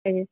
ए,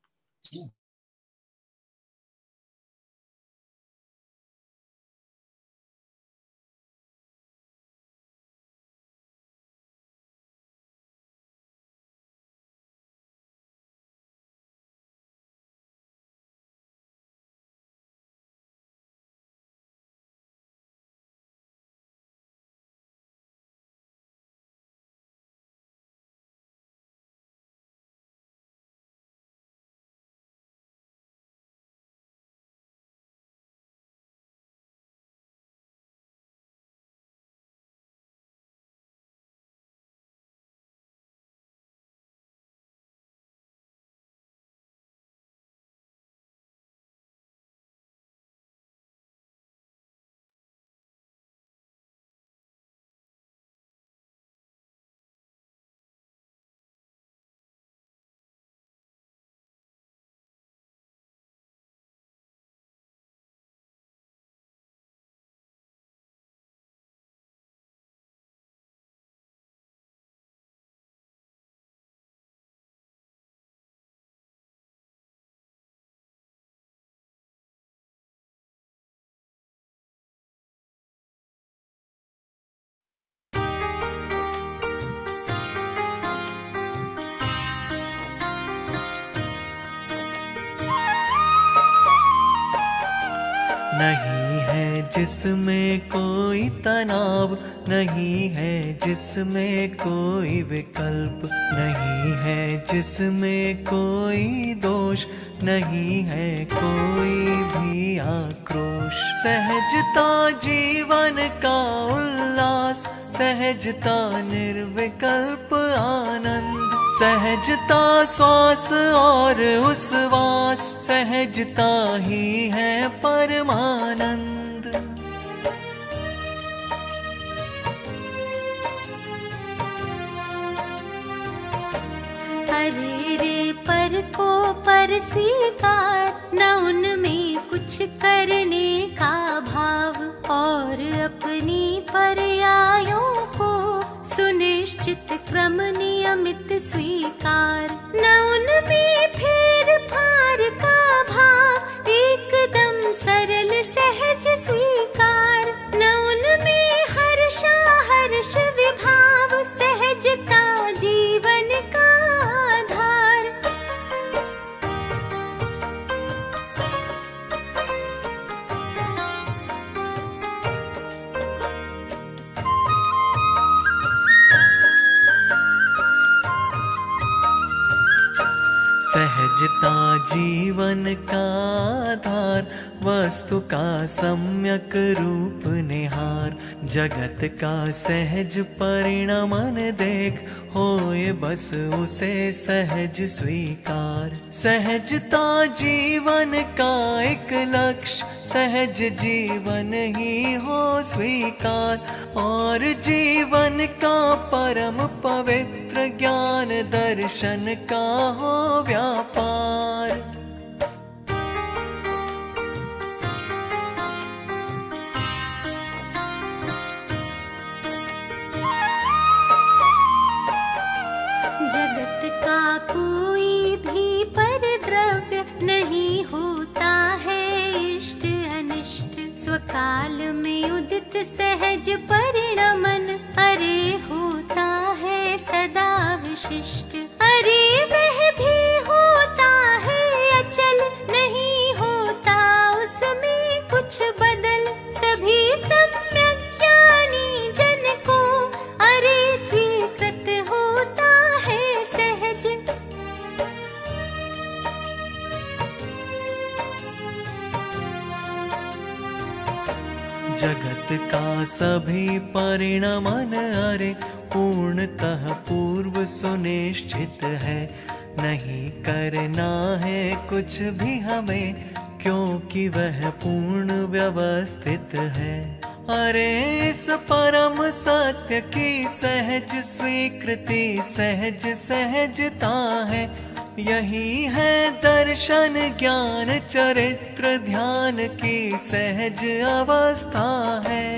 नहीं है जिसमें कोई तनाव, नहीं है जिसमें कोई विकल्प, नहीं है जिसमें कोई दोष, नहीं है कोई भी आक्रोश। सहजता जीवन का उल्लास, सहजता निर्विकल्प आनंद, सहजता श्वास और उच्छ्वास, सहजता ही है परमानंद। अरे रे पर को पर स्वीकार, न उनमें कुछ करने का भाव, और अपनी पर्यायों को सुनिश्चित क्रम नियमित स्वीकार। न उनमें फेर फार का भाव, एकदम सरल सहज स्वीकार। न उनमें हर्षा हर्ष विभाव, सहजता जीवन का आधार। सहजता जीवन का आधार, वस्तु का सम्यक रूप निहार। जगत का सहज परिणमन देख, होए बस उसे सहज स्वीकार। सहजता जीवन का एक लक्ष्य, सहज जीवन ही हो स्वीकार। और जीवन का परम पवित्र ज्ञान दर्शन का हो व्यापार। जगत का कोई भी परद्रव्य नहीं होता है इष्ट अनिष्ट, स्वकाल में उदित सहज परिणमन, अरे होता है सदा विशिष्ट। अरे वह भी होता है अचल, नहीं होता उसमें कुछ बदल। सभी सम्यक ज्ञानी जन को अरे स्वीकृत होता है सहज। जगत का सभी परिणमन अरे पूर्णतः पूर्व सुनिश्चित है। नहीं करना है कुछ भी हमें, क्योंकि वह पूर्ण व्यवस्थित है। अरे इस परम सत्य की सहज स्वीकृति सहज सहजता है। यही है दर्शन ज्ञान चरित्र ध्यान की सहज अवस्था है।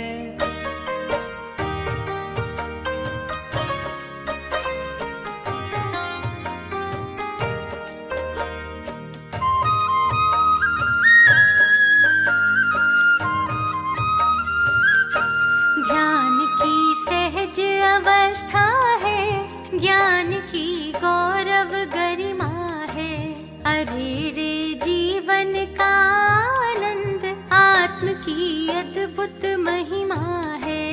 गौरव गरिमा है। अरे रे जीवन का आनंद आत्म की अद्भुत महिमा है।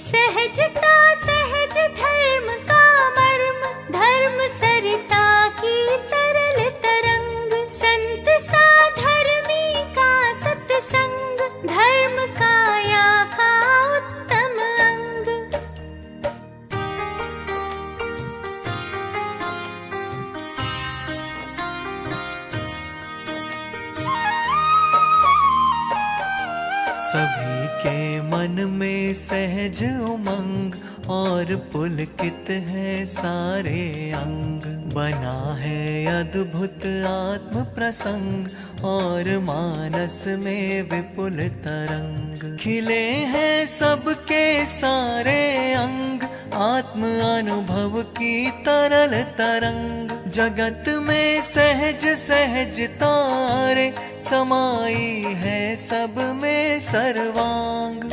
सहजता सहज धर्म का मर्म, धर्म सरिता की तरल तरंग। संत साधर्मी का सत्संग, धर्म काया का उत्तम अंग। सभी के मन में सहज उमंग और पुलकित है सारे अंग। बना है अद्भुत आत्म प्रसंग और मानस में विपुल तरंग। खिले हैं सबके सारे अंग, आत्म अनुभव की तरल तरंग। जगत में सहज सहज तारे, समाई है सब में सर्वांग।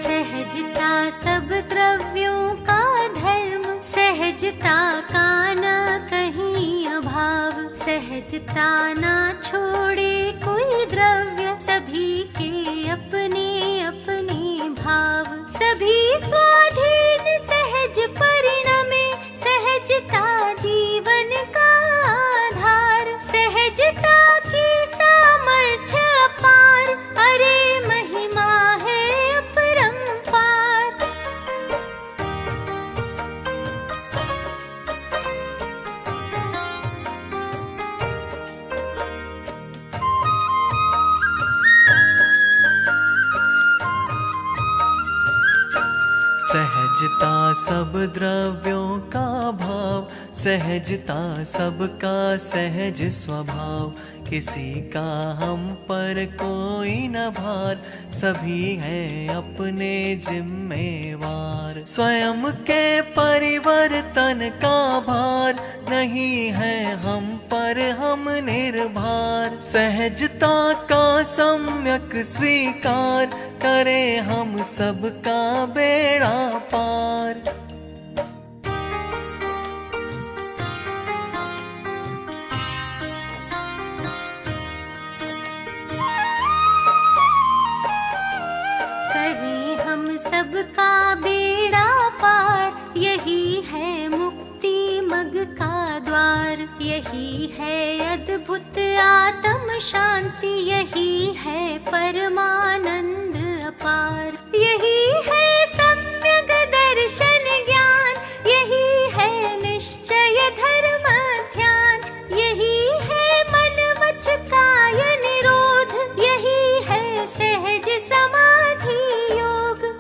सहजता सब द्रव्यों का धर्म, सहजता का न कहीं अभाव। सहजता ना छोड़े कोई द्रव्य, सभी के अपने अपने भाव। सभी स्वाधीन सहज परिणमे, सहजता जीवन का आधार। सहजता की सामर्थ्य अपार, अरे महिमा है अपरंपार। सहजता सब द्रव्यों का भाव, सहजता सबका सहज स्वभाव। किसी का हम पर कोई न भार, सभी हैं अपने जिम्मेवार। स्वयं के परिवर्तन का भार नहीं है हम पर, हम निर्भर। सहजता का सम्यक स्वीकार, करें हम सबका बेड़ा पार। करें हम सबका बेड़ा पार, यही है मुक्ति मग का द्वार। यही है अद्भुत आत्म शांति, यही है परमानंद अपार। यही है सम्यक दर्शन ज्ञान, यही है निश्चय धर्म ध्यान। यही है मन वच काय निरोध, यही है सहज समाधि योग।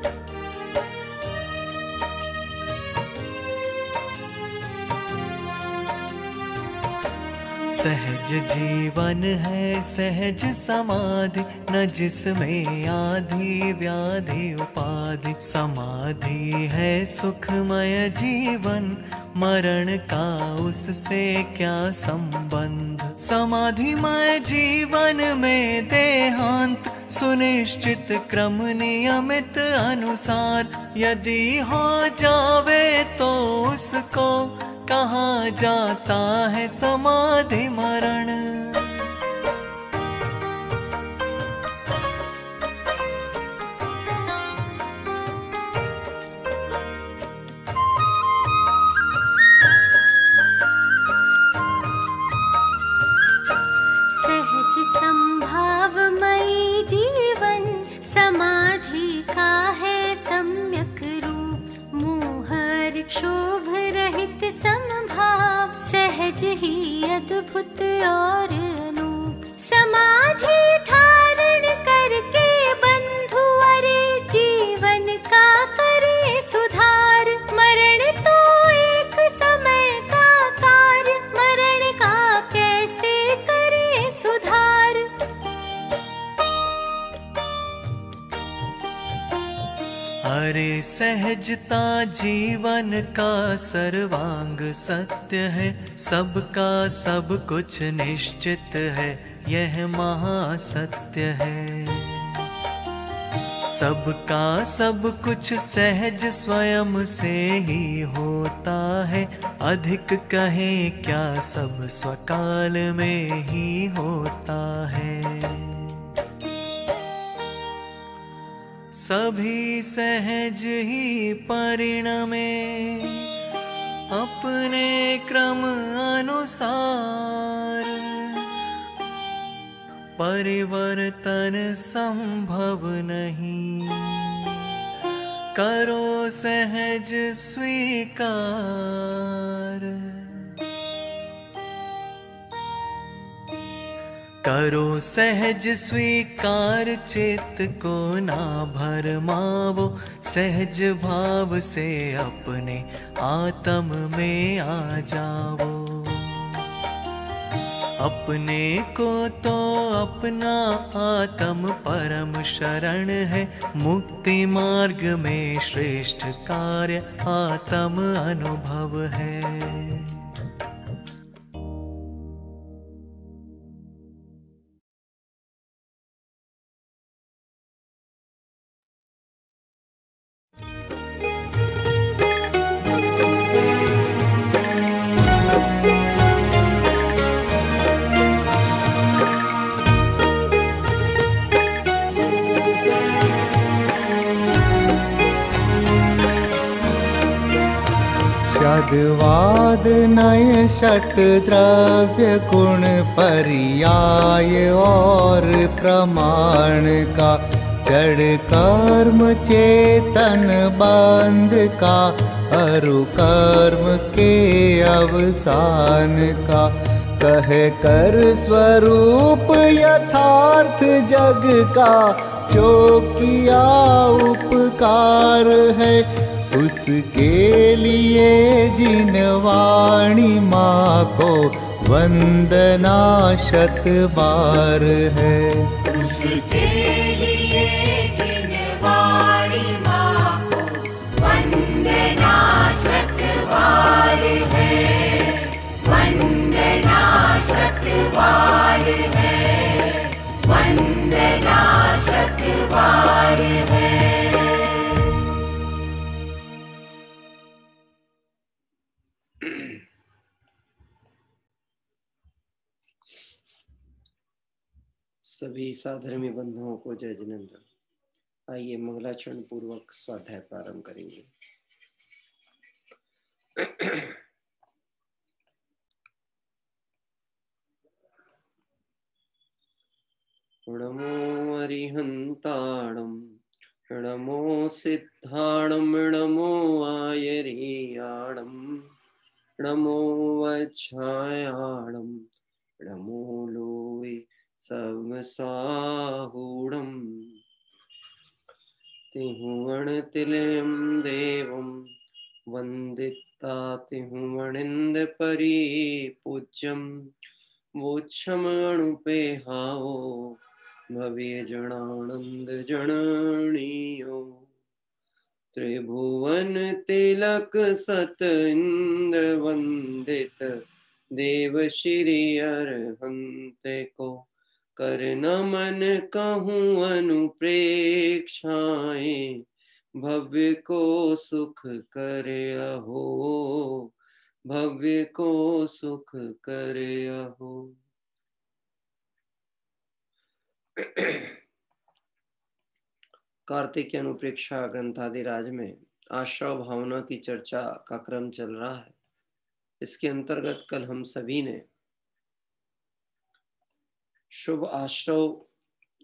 सहज जीवन है सहज समाधि, न जिसमें आधि व्याधि उपाधि। समाधि है सुखमय जीवन, मरण का उससे क्या संबंध। समाधिमय जीवन में देहांत, सुनिश्चित क्रम नियमित अनुसार। यदि हो जावे तो उसको कहा जाता है समाधि मरण। सहज संभावमयी जीवन, समाधि का है सम्यक रूप। मोह क्षोभ रहित समभाव, सहज ही अद्भुत और अनूप। समाधि धारण करके बंधु, अरे जीवन का करे सुधार। मरण तो एक समय का कार्य, मरण का कैसे करे सुधार। अरे सहजता जीवन का सर्वांग सत्य है, सबका सब कुछ निश्चित है, यह महासत्य है। सबका सब कुछ सहज स्वयं से ही होता है, अधिक कहें क्या सब स्वकाल में ही होता है। सभी सहज ही परिणमे अपने क्रम अनुसार, परिवर्तन संभव नहीं, करो सहज स्वीकार। करो सहज स्वीकार, चित्त को ना भरमावो, सहज भाव से अपने आत्म में आ जाओ। अपने को तो अपना आत्म परम शरण है, मुक्ति मार्ग में श्रेष्ठ कार्य आत्म अनुभव है। वाद नय षट द्रव्य गुण पर्याय और प्रमाण का, जड़ कर्म चेतन बंध का, अरु कर्म के अवसान का, कह कर स्वरूप यथार्थ जग का, जो किया उपकार है उसके लिए जिन वाणी माँ को वंदना शत बार है। उसके लिए जिन वाणी माँ को वंदना शत बार है, वंदना शत बार है, वंदना शत बार है। सभी साधर्मी बंधुओं को जय जिनेन्द्र। आइए मंगलाचरण पूर्वक स्वाध्याय प्रारंभ करेंगे। नमो अरिहंताणं, नमो सिद्धाणं, नमो आयर्याणं, नमो वज्रायाणं, नमो लोये समसाहूढं, तिहुवणतिलयं देवं वन्दिता तिहुवणिन्द परिपूज्यं, वोच्छमणुपेहावो भव्य जनानंद जननीयो। त्रिभुवन तिलक सत इंद्र वंदित, देव श्री अरहंत को कर नमन कहूँ अनुप्रेक्षाएं, भव्य को सुख करे अहो, भव्य को सुख करे अहो। कार्तिक अनुप्रेक्षा ग्रंथादिराज में आश्रव भावना की चर्चा का क्रम चल रहा है। इसके अंतर्गत कल हम सभी ने शुभ आश्रव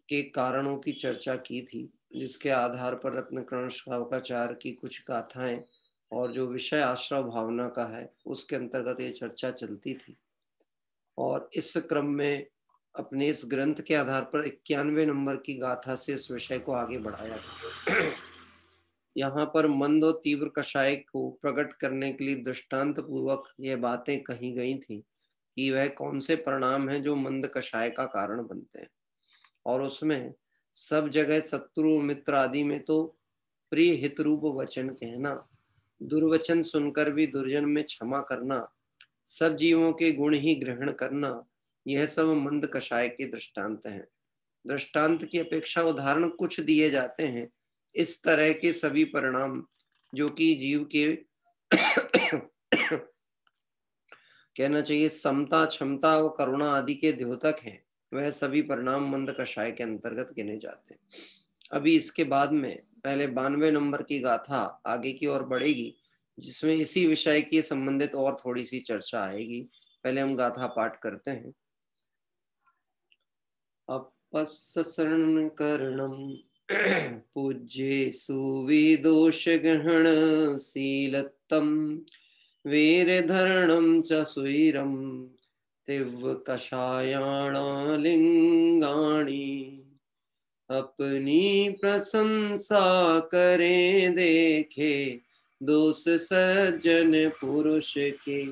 के कारणों की चर्चा की थी, जिसके आधार पर रत्नकर्ण श्रावकाचार्य की कुछ गाथाएं और जो विषय आश्रव भावना का है उसके अंतर्गत ये चर्चा चलती थी। और इस क्रम में अपने इस ग्रंथ के आधार पर 91 नंबर की गाथा से इस विषय को आगे बढ़ाया था। यहाँ पर मंद और तीव्र कषाय को प्रकट करने के लिए दृष्टांत पूर्वक यह बातें कही गई थी कि वह कौन से परिणाम हैं जो मंद कषाय का कारण बनते हैं। और उसमें सब जगह शत्रु मित्र आदि में तो प्रिय हित रूप वचन कहना, दुर्वचन सुनकर भी दुर्जन में क्षमा करना, सब जीवों के गुण ही ग्रहण करना, यह सब मंद कषाय के दृष्टांत हैं। दृष्टांत की अपेक्षा उदाहरण कुछ दिए जाते हैं इस तरह के सभी परिणाम जो कि जीव के कहना चाहिए समता, क्षमता और करुणा आदि के द्योतक हैं, वह सभी परिणाम मंद कषाय के अंतर्गत गिने जाते हैं। अभी इसके बाद में पहले 92 नंबर की गाथा आगे की ओर बढ़ेगी, जिसमें इसी विषय की संबंधित और थोड़ी सी चर्चा आएगी। पहले हम गाथा पाठ करते हैं। अपसरण करणम पूज्ये सुविदोष गहन शीलत्तम वीर धरणम च सुरम तिव्र कषायाणा लिंगाणी। अपनी प्रशंसा करें देखे दोष सज्जन पुरुष के,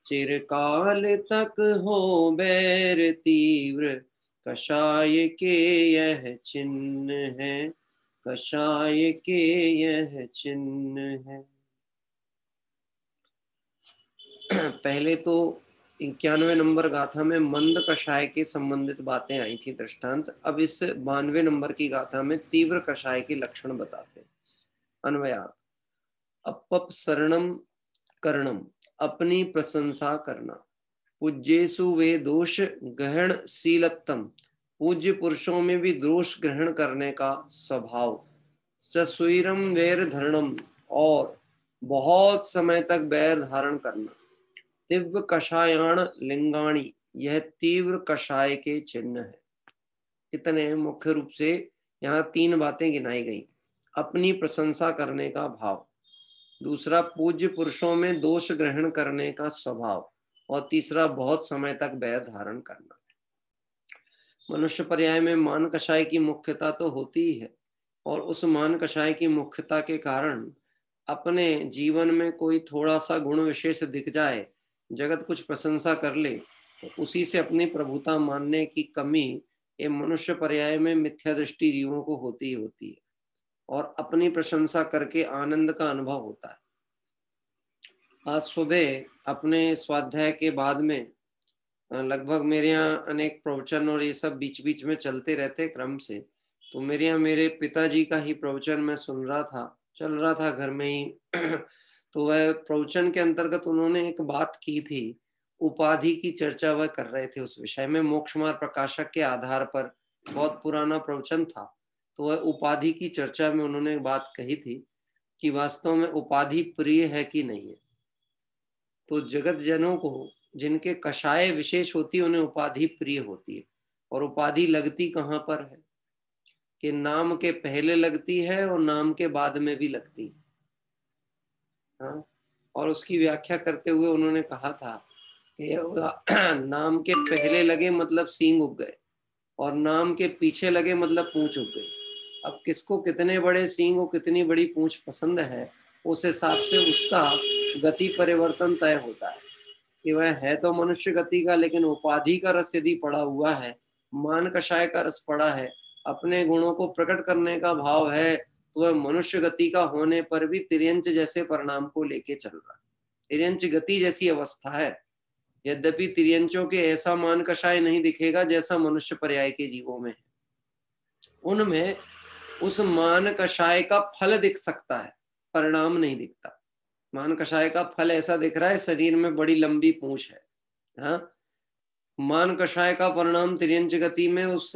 चिरकाल तक हो बैर तीव्र कषाय के यह चिन्ह है, कषाय के यह चिन्ह है। पहले तो 91 नंबर गाथा में मंद कषाय के संबंधित बातें आई थी दृष्टांत। अब इस 92 नंबर की गाथा में तीव्र कषाय के लक्षण बताते हैं। अन्वयार्थ। अपसरणम करणम, अपनी प्रशंसा करना। पूज्येषु वे दोष ग्रहण शीलत्तम, पूज्य पुरुषों में भी दोष ग्रहण करने का स्वभाव। सस्वीरम वैर धरणम, और बहुत समय तक बैर धारण करना। तीव्र कषायाण लिंगाणी, यह तीव्र कषाय के चिन्ह है। कितने मुख्य रूप से यहाँ 3 बातें गिनाई गई। अपनी प्रशंसा करने का भाव, दूसरा पूज्य पुरुषों में दोष ग्रहण करने का स्वभाव, और तीसरा बहुत समय तक बैर धारण करना। मनुष्य पर्याय में मान कषाय की मुख्यता तो होती ही है, और उस मान कषाय की मुख्यता के कारण अपने जीवन में कोई थोड़ा सा गुण विशेष दिख जाए, जगत कुछ प्रशंसा कर ले, तो उसी से अपनी प्रभुता मानने की कमी ये मनुष्य पर्याय में मिथ्या दृष्टि जीवों को होती ही होती है, और अपनी प्रशंसा करके आनंद का अनुभव होता है। आज सुबह अपने स्वाध्याय के बाद में लगभग मेरे यहाँ अनेक प्रवचन और ये सब बीच बीच में चलते रहते क्रम से, तो मेरे यहाँ मेरे पिताजी का ही प्रवचन मैं सुन रहा था, चल रहा था घर में ही। तो वह प्रवचन के अंतर्गत उन्होंने एक बात की थी, उपाधि की चर्चा वह कर रहे थे उस विषय में। मोक्ष मार्ग प्रकाशक के आधार पर बहुत पुराना प्रवचन था, तो वह उपाधि की चर्चा में उन्होंने बात कही थी कि वास्तव में उपाधि प्रिय है कि नहीं है। तो जगत जनों को जिनके कषाय विशेष होती है उन्हें उपाधि प्रिय होती है, और उपाधि लगती कहाँ पर है कि नाम के पहले लगती है और नाम के बाद में भी लगती है। हाँ, और उसकी व्याख्या करते हुए उन्होंने कहा था कि नाम के पहले लगे मतलब सींग उग गए, और नाम के पीछे लगे मतलब पूंछ उग गई। अब किसको कितने बड़े सींग और कितनी बड़ी पूंछ पसंद है, उस हिसाब से उसका गति परिवर्तन तय होता है कि वह है तो मनुष्य गति का, लेकिन उपाधि का रस यदि पड़ा हुआ है, मान कषाय का रस पड़ा है, अपने गुणों को प्रकट करने का भाव है, तो वह मनुष्य गति का होने पर भी तिर्यंच जैसे परिणाम को लेके चल रहा है। तिर्यंच गति जैसी अवस्था है, यद्यपि तिर्यंचों के ऐसा मान कषाय नहीं दिखेगा जैसा मनुष्य पर्याय के जीवों में है। उनमें उस मान कषाय का फल दिख सकता है, परिणाम नहीं दिखता। मान कषाय का फल ऐसा दिख रहा है, शरीर में बड़ी लंबी पूंछ है। हाँ, मान कषाय का परिणाम तिर्यंच गति में उस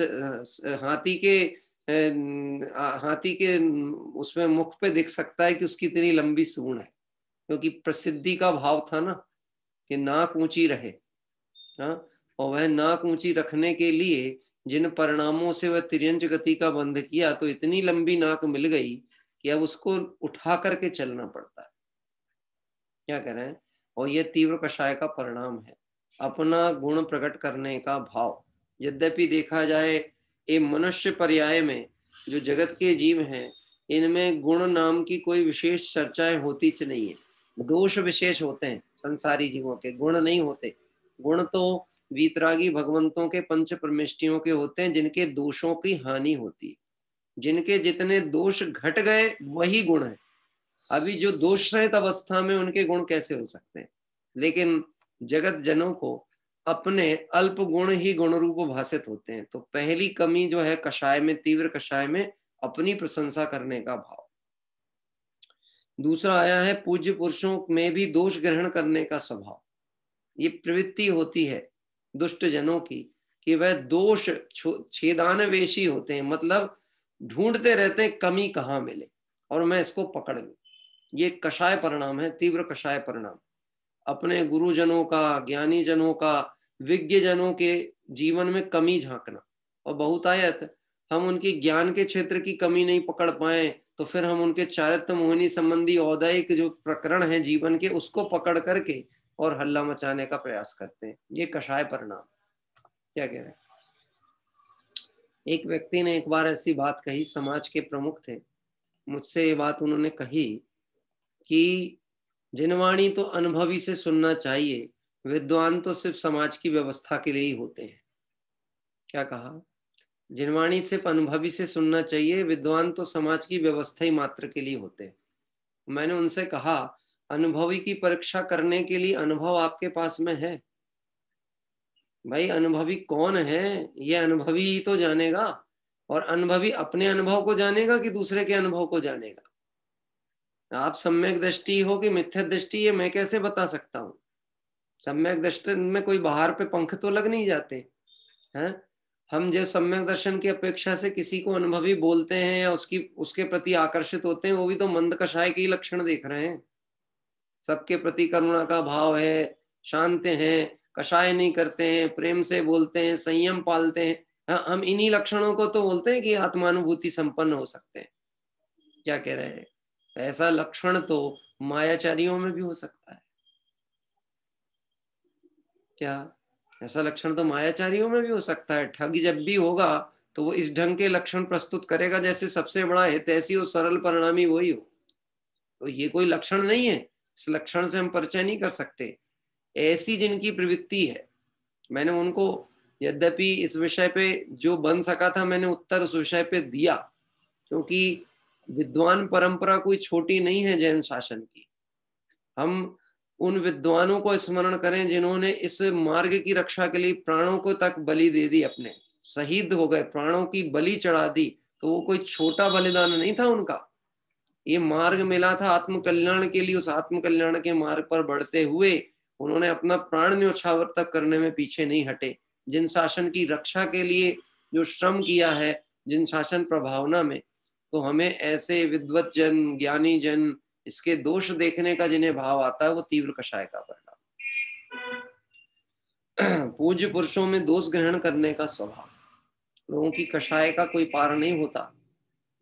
हाथी के उसमें मुख पे दिख सकता है कि उसकी इतनी लंबी सूंड है, क्योंकि प्रसिद्धि का भाव था ना कि नाक ऊंची रहे। हाँ, और वह नाक ऊंची रखने के लिए जिन परिणामों से वह तिर्यंच गति का बंध किया, तो इतनी लंबी नाक मिल गई कि अब उसको उठा करके चलना पड़ता है। क्या कह रहे हैं? और यह तीव्र कषाय का परिणाम है, अपना गुण प्रकट करने का भाव। यद्यपि देखा जाए ये मनुष्य पर्याय में जो जगत के जीव हैं, इनमें गुण नाम की कोई विशेष चर्चाएं होती च नहीं है। दोष विशेष होते हैं संसारी जीवों के, गुण नहीं होते। गुण तो वीतरागी भगवंतों के पंच परमेष्टियों के होते हैं, जिनके दोषों की हानि होती है। जिनके जितने दोष घट गए वही गुण है। अभी जो दोष रहित अवस्था में उनके गुण कैसे हो सकते हैं? लेकिन जगत जनों को अपने अल्प गुण ही गुण रूप भाषित होते हैं। तो पहली कमी जो है कषाय में, तीव्र कषाय में, अपनी प्रशंसा करने का भाव। दूसरा आया है पूज्य पुरुषों में भी दोष ग्रहण करने का स्वभाव। ये प्रवृत्ति होती है दुष्ट जनों की कि वह दोष छेदानवेशी होते हैं, मतलब ढूंढते रहते हैं कमी कहाँ मिले और मैं इसको पकड़ लूं। ये कषाय परिणाम है, तीव्र कषाय परिणाम। अपने गुरुजनों का, ज्ञानी जनों का, विज्ञ जनों के जीवन में कमी झांकना, और बहुतायत हम उनकी ज्ञान के क्षेत्र की कमी नहीं पकड़ पाए तो फिर हम उनके चारित्र मोहिनी संबंधी औदैहिक जो प्रकरण है जीवन के, उसको पकड़ करके और हल्ला मचाने का प्रयास करते हैं। ये कषाय परिणाम। क्या कह रहे हैं? एक व्यक्ति ने एक बार ऐसी बात कही, समाज के प्रमुख थे, मुझसे ये बात उन्होंने कही कि जिनवाणी तो अनुभवी से सुनना चाहिए, विद्वान तो सिर्फ समाज की व्यवस्था के लिए ही होते हैं। क्या कहा? जिनवाणी सिर्फ अनुभवी से सुनना चाहिए, विद्वान तो समाज की व्यवस्था ही मात्र के लिए होते हैं। मैंने उनसे कहा, अनुभवी की परीक्षा करने के लिए अनुभव आपके पास में है? भाई अनुभवी कौन है ये अनुभवी ही तो जानेगा, और अनुभवी अपने अनुभव को जानेगा कि दूसरे के अनुभव को जानेगा। आप सम्यक दृष्टि हो कि मिथ्या दृष्टि, ये मैं कैसे बता सकता हूँ? सम्यक दृष्टि में कोई बाहर पे पंख तो लग नहीं जाते हैं। हम जो सम्यक दर्शन की अपेक्षा से किसी को अनुभवी बोलते हैं या उसके प्रति आकर्षित होते हैं, वो भी तो मंद कषाय के ही लक्षण देख रहे हैं। सबके प्रति करुणा का भाव है, शांत हैं, कषाय नहीं करते हैं, प्रेम से बोलते हैं, संयम पालते हैं। हाँ, हम इन्हीं लक्षणों को तो बोलते हैं कि आत्मानुभूति संपन्न हो सकते हैं। क्या कह रहे हैं? ऐसा लक्षण तो मायाचारियों में भी हो सकता है। क्या ऐसा लक्षण तो मायाचारियों में भी हो सकता है? ठग जब भी होगा तो वो इस ढंग के लक्षण प्रस्तुत करेगा जैसे सबसे बड़ा हितैषी और सरल परिणामी वही हो। तो ये कोई लक्षण नहीं है, इस लक्षण से हम परिचय नहीं कर सकते। ऐसी जिनकी प्रवृत्ति है, मैंने उनको यद्यपि इस विषय पे जो बन सका था मैंने उत्तर उस विषय पे दिया, क्योंकि विद्वान परंपरा कोई छोटी नहीं है जैन शासन की। हम उन विद्वानों को स्मरण करें जिन्होंने इस मार्ग की रक्षा के लिए प्राणों को तक बलि दे दी, अपने शहीद हो गए, प्राणों की बलि चढ़ा दी। तो वो कोई छोटा बलिदान नहीं था उनका। ये मार्ग मिला था आत्मकल्याण के लिए, उस आत्मकल्याण के मार्ग पर बढ़ते हुए उन्होंने अपना प्राण न्योछावर तक करने में पीछे नहीं हटे। जिन शासन की रक्षा के लिए जो श्रम किया है, जिन शासन प्रभावना में, तो हमें ऐसे विद्वत जन, ज्ञानी जन, इसके दोष देखने का जिन्हें भाव आता है वो तीव्र कषाय का परिणाम। पूज्य पुरुषों में दोष ग्रहण करने का स्वभाव। लोगों की कषाय का कोई पार नहीं होता।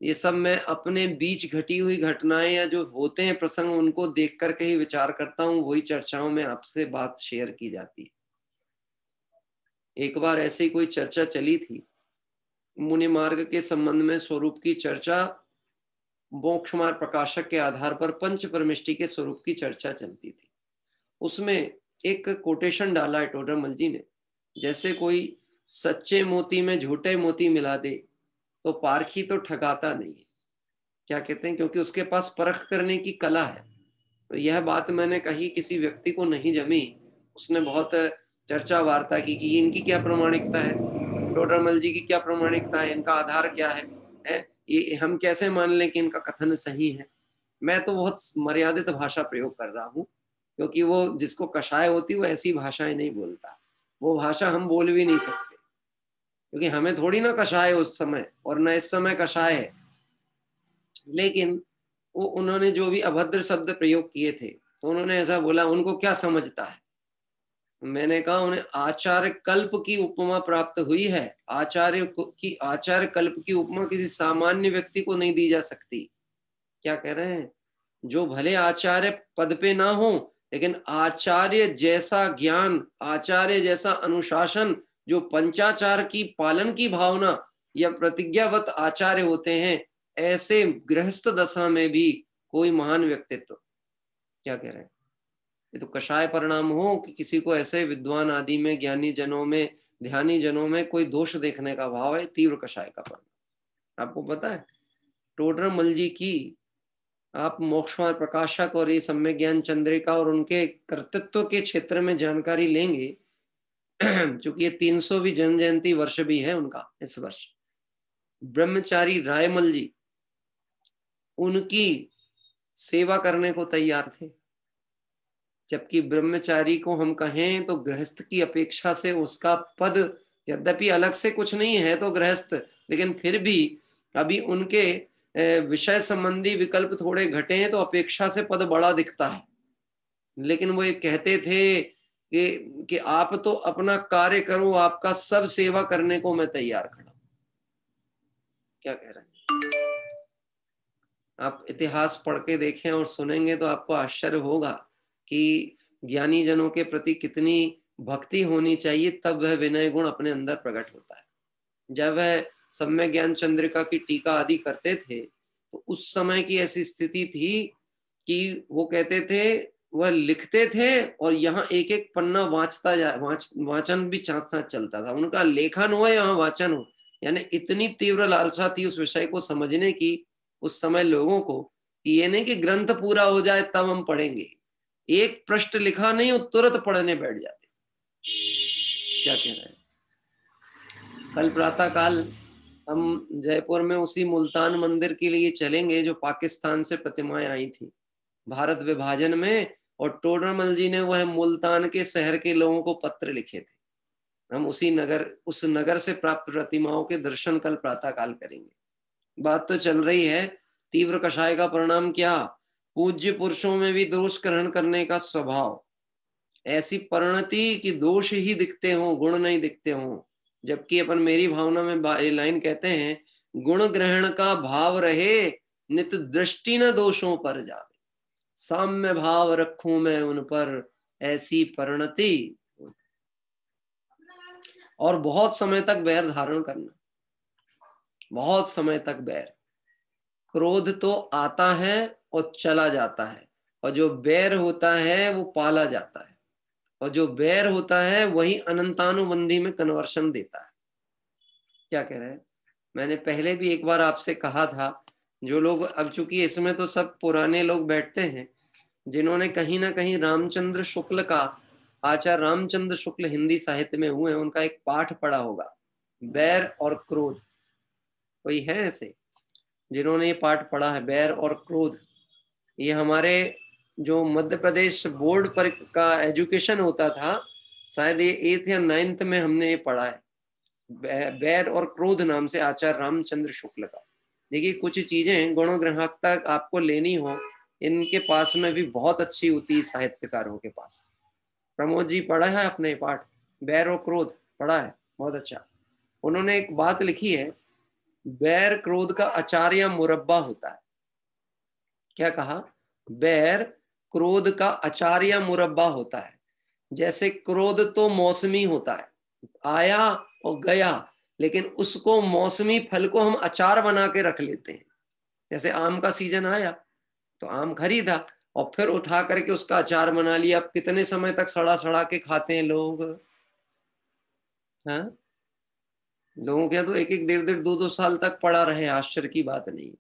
ये सब मैं अपने बीच घटी हुई घटनाएं या जो होते हैं प्रसंग, उनको देख करके ही विचार करता हूँ, वही चर्चाओं में आपसे बात शेयर की जाती है। एक बार ऐसे ही कोई चर्चा चली थी, मुनि मार्ग के संबंध में स्वरूप की चर्चा, मोक्ष मार्ग प्रकाशक के आधार पर पंच परमिष्टि के स्वरूप की चर्चा चलती थी। उसमें एक कोटेशन डाला है टोडरमल जी ने, जैसे कोई सच्चे मोती में झूठे मोती मिला दे तो पारखी तो ठगाता नहीं है। क्या कहते हैं? क्योंकि उसके पास परख करने की कला है। तो यह बात मैंने कही, किसी व्यक्ति को नहीं जमी, उसने बहुत चर्चा वार्ता की कि इनकी क्या प्रामाणिकता है, टोडरमल जी की क्या प्रामाणिकता है, इनका आधार क्या है, ये हम कैसे मान लें कि इनका कथन सही है। मैं तो बहुत मर्यादित भाषा प्रयोग कर रहा हूँ, क्योंकि वो जिसको कषाय होती वो ऐसी भाषाएं नहीं बोलता। वो भाषा हम बोल भी नहीं सकते, क्योंकि हमें थोड़ी ना कषाय उस समय और न इस समय कषाय है। लेकिन वो उन्होंने जो भी अभद्र शब्द प्रयोग किए थे, तो उन्होंने ऐसा बोला, उनको क्या समझता है। मैंने कहा उन्हें आचार्य कल्प की उपमा प्राप्त हुई है। आचार्य कल्प की उपमा किसी सामान्य व्यक्ति को नहीं दी जा सकती। क्या कह रहे हैं? जो भले आचार्य पद पे ना हो, लेकिन आचार्य जैसा ज्ञान, आचार्य जैसा अनुशासन, जो पंचाचार की पालन की भावना या प्रतिज्ञावत आचार्य होते हैं, ऐसे गृहस्थ दशा में भी कोई महान व्यक्तित्व। क्या कह रहे हैं? ये तो कषाय परिणाम हो कि किसी को ऐसे विद्वान आदि में, ज्ञानी जनों में, ध्यानी जनों में कोई दोष देखने का भाव है, तीव्र कषाय का परिणाम। आपको पता है टोडरमल जी की आप मोक्षमार्ग प्रकाशक और ये सम्यक ज्ञान चंद्रिका और उनके कर्तृत्व के क्षेत्र में जानकारी लेंगे, क्योंकि ये 300वीं जन्म जयंती वर्ष भी है उनका इस वर्ष, ब्रह्मचारी रायमल जी उनकी सेवा करने को तैयार थे, जबकि ब्रह्मचारी को हम कहें तो गृहस्थ की अपेक्षा से उसका पद यद्यपि अलग से कुछ नहीं है तो गृहस्थ, लेकिन फिर भी अभी उनके विषय संबंधी विकल्प थोड़े घटे हैं तो अपेक्षा से पद बड़ा दिखता है। लेकिन वो ये कहते थे कि आप तो अपना कार्य करो, आपका सब सेवा करने को मैं तैयार खड़ा। क्या कह रहे हैं? आप इतिहास पढ़ के देखें और सुनेंगे तो आपको आश्चर्य होगा कि ज्ञानी जनों के प्रति कितनी भक्ति होनी चाहिए, तब वह विनय गुण अपने अंदर प्रकट होता है। जब वह सम्यक ज्ञान चंद्रिका की टीका आदि करते थे तो उस समय की ऐसी स्थिति थी कि वो कहते थे, वह लिखते थे और यहाँ एक एक पन्ना वाचन भी साथ साथ चलता था। उनका लेखन हो यहाँ वाचन हो, यानी इतनी तीव्र लालसा थी उस विषय को समझने की उस समय लोगों को, कि ये नहीं कि ग्रंथ पूरा हो जाए तब हम पढ़ेंगे, एक पृष्ठ लिखा नहीं वो तुरंत पढ़ने बैठ जाते। क्या कह रहे हैं? कल प्रातः काल हम जयपुर में उसी मुल्तान मंदिर के लिए चलेंगे जो पाकिस्तान से प्रतिमाएं आई थी भारत विभाजन में, और टोडरमल जी ने वह मुल्तान के शहर के लोगों को पत्र लिखे थे। हम उस नगर से प्राप्त प्रतिमाओं के दर्शन कल प्रातः काल करेंगे। बात तो चल रही है तीव्र कषाय का परिणाम क्या? पूज्य पुरुषों में भी दोष ग्रहण करने का स्वभाव, ऐसी परिणति कि दोष ही दिखते हों, गुण नहीं दिखते हों। जबकि अपन मेरी भावना में लाइन कहते हैं, गुण ग्रहण का भाव रहे नित दृष्टि न दोषों पर जावे, साम्य भाव रखूं मैं उन पर ऐसी परिणति। और बहुत समय तक बैर धारण करना, बहुत समय तक बैर। क्रोध तो आता है और चला जाता है, और जो बैर होता है वो पाला जाता है, और जो बैर होता है वही अनंतानुबंधी में कन्वर्शन देता है। क्या कह रहे हैं? मैंने पहले भी एक बार आपसे कहा था, जो लोग अब चूंकि इसमें तो सब पुराने लोग बैठते हैं जिन्होंने कहीं ना कहीं रामचंद्र शुक्ल का, आचार्य रामचंद्र शुक्ल हिंदी साहित्य में हुए, उनका एक पाठ पढ़ा होगा, बैर और क्रोध। कोई है ऐसे जिन्होंने ये पाठ पढ़ा है, बैर और क्रोध? ये हमारे जो मध्य प्रदेश बोर्ड पर का एजुकेशन होता था, शायद ये 8th या 9th में हमने ये पढ़ा है, बैर और क्रोध नाम से, आचार्य रामचंद्र शुक्ल का। देखिए कुछ चीजें गुणग्राहकता आपको लेनी हो, इनके पास में भी बहुत अच्छी होती है साहित्यकारों के पास। प्रमोद जी पढ़ा है अपने पाठ, बैर और क्रोध पढ़ा है, बहुत अच्छा। उन्होंने एक बात लिखी है, बैर क्रोध का अचार या मुरब्बा होता है। क्या कहा? बैर क्रोध का अचार या मुरब्बा होता है। जैसे क्रोध तो मौसमी होता है, आया और गया, लेकिन उसको मौसमी फल को हम अचार बना के रख लेते हैं। जैसे आम का सीजन आया तो आम खरीदा और फिर उठा करके उसका अचार बना लिया। अब कितने समय तक सड़ा सड़ा के खाते हैं लोग? हाँ, लोगों के तो 1-1, 1.5-1.5, 2-2 साल तक पड़ा रहे, आश्चर्य की बात नहीं।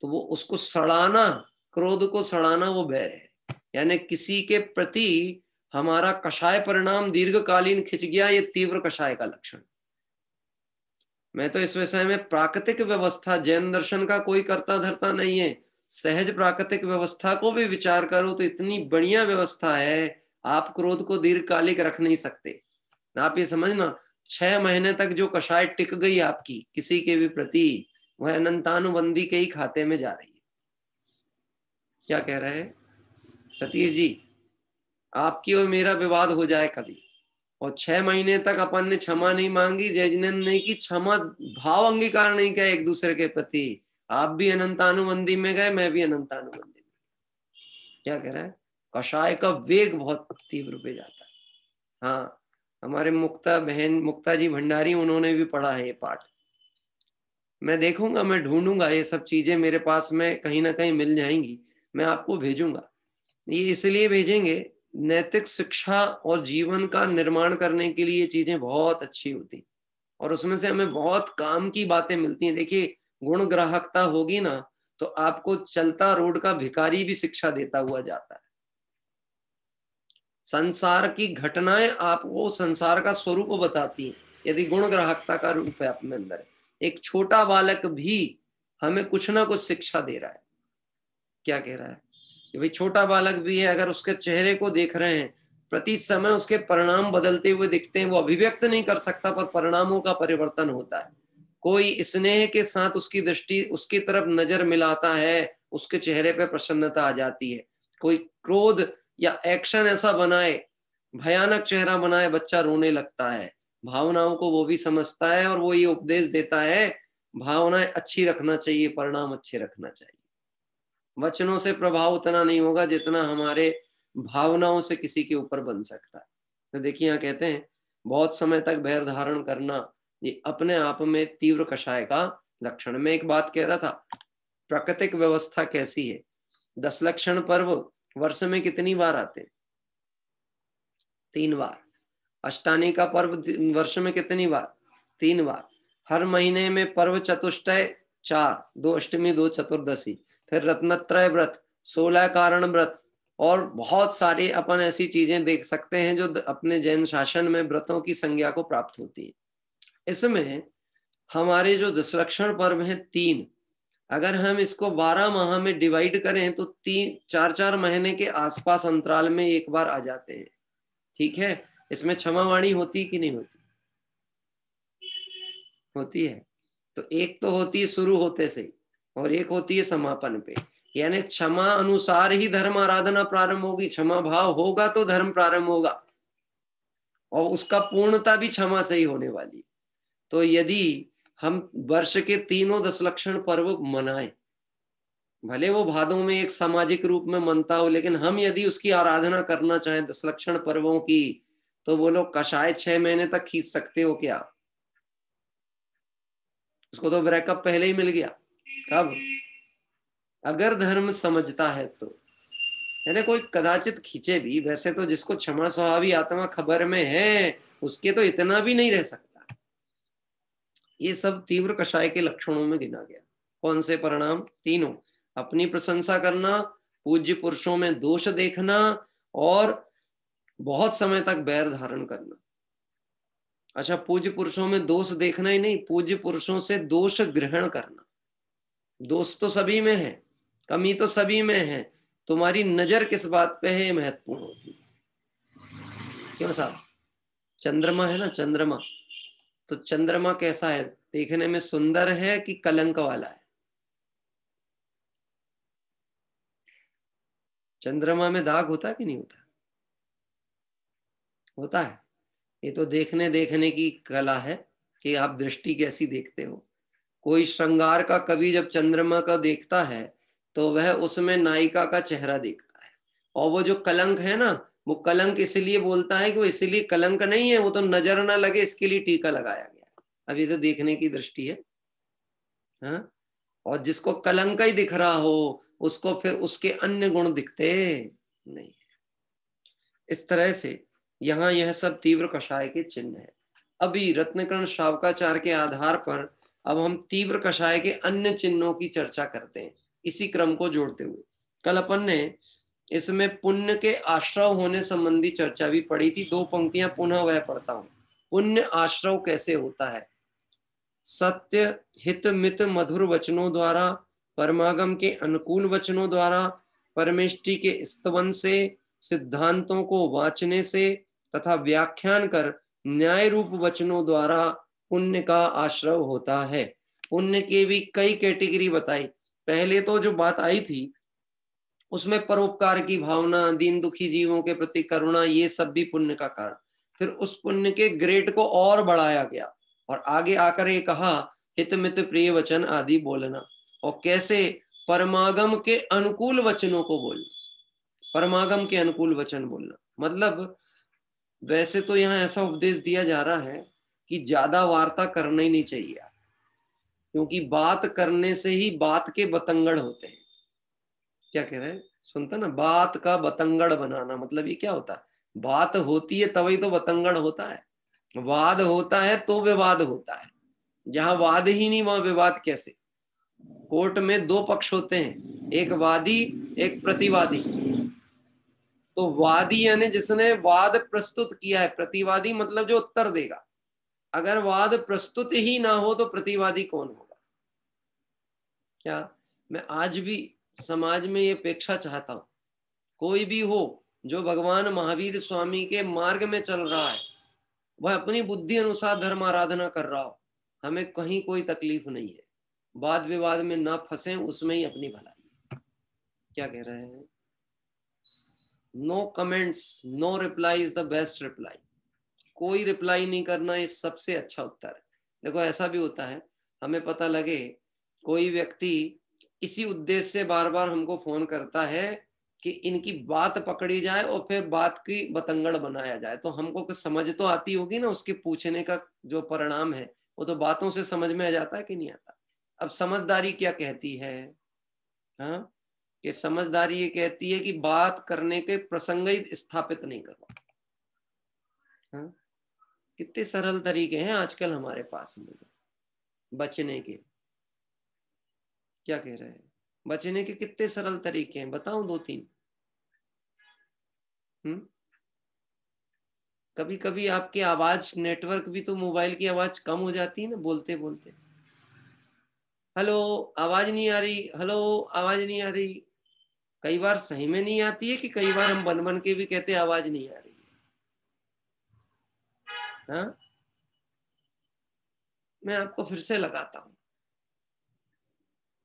तो वो उसको सड़ाना, क्रोध को सड़ाना, वो बैर है। यानी किसी के प्रति हमारा कषाय परिणाम दीर्घकालीन खिंच गया, ये तीव्र कषाय का लक्षण। मैं तो इस विषय में प्राकृतिक व्यवस्था, जैन दर्शन का कोई करता धरता नहीं है, सहज प्राकृतिक व्यवस्था को भी विचार करो तो इतनी बढ़िया व्यवस्था है, आप क्रोध को दीर्घकालिक रख नहीं सकते। आप ये समझना, 6 महीने तक जो कषाय टिक गई आपकी किसी के भी प्रति, वह अनंतानुबंधी के ही खाते में जा रही है। क्या कह रहे हैं सतीश जी? आपकी और मेरा विवाद हो जाए कभी, और 6 महीने तक अपन ने क्षमा नहीं मांगी, जजनन ने की क्षमा, भाव अंगीकार नहीं किया एक दूसरे के प्रति, आप भी अनंतानुबंधी में गए, मैं भी अनंतानुबंधी में। क्या कह रहा है? कषाय का वेग बहुत तीव्र पे जाता है। हाँ, हमारे मुक्ता जी भंडारी, उन्होंने भी पढ़ा है ये पाठ। मैं देखूंगा, मैं ढूंढूंगा, ये सब चीजें मेरे पास में कहीं ना कहीं मिल जाएंगी, मैं आपको भेजूंगा। ये इसलिए भेजेंगे, नैतिक शिक्षा और जीवन का निर्माण करने के लिए ये चीजें बहुत अच्छी होती, और उसमें से हमें बहुत काम की बातें मिलती हैं। देखिए गुण ग्राहकता होगी ना तो आपको चलता रोड का भिखारी भी शिक्षा देता हुआ जाता है। संसार की घटनाएं आपको संसार का स्वरूप बताती हैं, यदि गुण ग्राहकता का रूप है अपने अंदर। एक छोटा बालक भी हमें कुछ ना कुछ शिक्षा दे रहा है। क्या कह रहा है कि भाई छोटा बालक भी है, अगर उसके चेहरे को देख रहे हैं, प्रति समय उसके परिणाम बदलते हुए दिखते हैं, वो अभिव्यक्त नहीं कर सकता पर परिणामों का परिवर्तन होता है। कोई स्नेह के साथ उसकी दृष्टि उसकी तरफ नजर मिलाता है, उसके चेहरे पे प्रसन्नता आ जाती है। कोई क्रोध या एक्शन ऐसा बनाए, भयानक चेहरा बनाए, बच्चा रोने लगता है। भावनाओं को वो भी समझता है और वो ये उपदेश देता है, भावनाएं अच्छी रखना चाहिए, परिणाम अच्छे रखना चाहिए। वचनों से प्रभाव उतना नहीं होगा जितना हमारे भावनाओं से किसी के ऊपर बन सकता है। तो देखिए यहाँ कहते हैं बहुत समय तक बैर धारण करना ये अपने आप में तीव्र कषाय का लक्षण। मैं एक बात कह रहा था, प्राकृतिक व्यवस्था कैसी है। 10 लक्षण पर्व वर्ष में कितनी बार आते हैं? 3 बार। अष्टानी का पर्व वर्ष में कितनी बार? 3 बार। हर महीने में पर्व चतुष्टय 4, 2 अष्टमी 2 चतुर्दशी, फिर रत्नत्रय व्रत, 16 कारण व्रत और बहुत सारी अपन ऐसी चीजें देख सकते हैं जो अपने जैन शासन में व्रतों की संज्ञा को प्राप्त होती है। इसमें हमारे जो 10 लक्षण पर्व हैं 3, अगर हम इसको 12 माह में डिवाइड करें तो 4-4 महीने के आसपास अंतराल में एक बार आ जाते हैं। ठीक है, इसमें क्षमावाणी होती कि नहीं होती? होती है। तो एक तो होती है शुरू होते से और एक होती है समापन पे, यानी क्षमा अनुसार ही धर्म आराधना प्रारंभ होगी। क्षमा भाव होगा तो धर्म प्रारंभ होगा और उसका पूर्णता भी क्षमा से ही होने वाली। तो यदि हम वर्ष के तीनों 10 लक्षण पर्व मनाएं, भले वो भादों में एक सामाजिक रूप में मनता हो, लेकिन हम यदि उसकी आराधना करना चाहें 10 लक्षण पर्वों की, तो वो लोग कषाय 6 महीने तक खींच सकते हो क्या? उसको तो ब्रेकअप पहले ही मिल गया। कब? अगर धर्म समझता है तो, यानी कोई कदाचित खींचे भी। वैसे तो जिसको क्षमा स्वभावी आत्मा खबर में है उसके तो इतना भी नहीं रह सकता। ये सब तीव्र कषाय के लक्षणों में गिना गया। कौन से परिणाम? तीनों। अपनी प्रशंसा करना, पूज्य पुरुषों में दोष देखना और बहुत समय तक बैर धारण करना। अच्छा, पूज्य पुरुषों में दोष देखना ही नहीं, पूज्य पुरुषों से दोष ग्रहण करना। दोष तो सभी में है, कमी तो सभी में है, तुम्हारी नजर किस बात पे है ये महत्वपूर्ण होती है। क्यों साहब? चंद्रमा है ना, चंद्रमा, तो चंद्रमा कैसा है? देखने में सुंदर है कि कलंक वाला है? चंद्रमा में दाग होता है कि नहीं होता? होता है। ये तो देखने की कला है कि आप दृष्टि कैसी देखते हो। कोई श्रृंगार का कवि जब चंद्रमा का देखता है तो वह उसमें नायिका का चेहरा देखता है, और वो जो कलंक है ना, वो कलंक इसलिए बोलता है कि वो इसलिए कलंक नहीं है, वो तो नजर ना लगे इसके लिए टीका लगाया गया। अब ये तो देखने की दृष्टि है। हाँ? और जिसको कलंक ही दिख रहा हो उसको फिर उसके अन्य गुण दिखते नहीं। इस तरह से यहाँ यह सब तीव्र कषाय के चिन्ह है। अभी रत्नकर्ण श्रावकाचार्य के आधार पर अब हम तीव्र कषाय के अन्य चिन्हों की चर्चा करते हैं, इसी क्रम को जोड़ते हुए। कल अपन ने इसमें पुण्य के आश्रव होने संबंधी चर्चा भी पढ़ी थी। 2 पंक्तियां पुनः वह पढ़ता हूं। पुण्य आश्रव कैसे होता है? सत्य, हित, मित, मधुर वचनों द्वारा, परमागम के अनुकूल वचनों द्वारा, परमेष्टि के स्तवन से, सिद्धांतों को वाचने से तथा व्याख्यान कर न्याय रूप वचनों द्वारा पुण्य का आश्रव होता है। पुण्य की भी कई कैटेगरी बताई। पहले तो जो बात आई थी उसमें परोपकार की भावना, दीन दुखी जीवों के प्रति करुणा, ये सब भी पुण्य का कारण। फिर उस पुण्य के ग्रेड को और बढ़ाया गया और आगे आकर ये कहा हित मित प्रिय वचन आदि बोलना, और कैसे परमागम के अनुकूल वचनों को बोलना। परमागम के अनुकूल वचन बोलना मतलब, वैसे तो यहाँ ऐसा उपदेश दिया जा रहा है कि ज्यादा वार्ता करना ही नहीं चाहिए, क्योंकि बात करने से ही बात के बतंगड़ होते हैं। क्या कह रहे हैं? सुनता ना, बात का बतंगड़ बनाना, मतलब ये क्या होता है? बात होती है तभी तो बतंगड़ होता है। वाद होता है तो विवाद होता है। जहां वाद ही नहीं वहां विवाद कैसे? कोर्ट में 2 पक्ष होते हैं, एक वादी एक प्रतिवादी। तो वादी यानी जिसने वाद प्रस्तुत किया है, प्रतिवादी मतलब जो उत्तर देगा। अगर वाद प्रस्तुत ही ना हो तो प्रतिवादी कौन होगा? क्या मैं आज भी समाज में ये अपेक्षा चाहता हूं, कोई भी हो जो भगवान महावीर स्वामी के मार्ग में चल रहा है, वह अपनी बुद्धि अनुसार धर्म आराधना कर रहा हो, हमें कहीं कोई तकलीफ नहीं है, वाद विवाद में ना फंसे, उसमें ही अपनी भलाई। क्या कह रहे हैं? No comments, no reply is the best reply. कोई रिप्लाई नहीं करना ये सबसे अच्छा उत्तर है। देखो ऐसा भी होता है, हमें पता लगे कोई व्यक्ति इसी उद्देश्य से बार बार हमको फोन करता है कि इनकी बात पकड़ी जाए और फिर बात की बतंगड़ बनाया जाए, तो हमको कुछ समझ तो आती होगी ना, उसके पूछने का जो परिणाम है वो तो बातों से समझ में आ जाता है कि नहीं आता। अब समझदारी क्या कहती है? हाँ, कि समझदारी ये कहती है कि बात करने के प्रसंग ही स्थापित नहीं करवा। हाँ, कितने सरल तरीके हैं आजकल हमारे पास में बचने के। क्या कह रहे हैं? बचने के कितने सरल तरीके हैं, बताऊं 2-3? कभी कभी आपकी आवाज, नेटवर्क भी तो, मोबाइल की आवाज कम हो जाती है ना बोलते बोलते। हेलो आवाज नहीं आ रही, हेलो आवाज नहीं आ रही। कई बार सही में नहीं आती है कि कई बार हम बन बन के भी कहते आवाज नहीं आ रही। हाँ, मैं आपको फिर से लगाता हूं।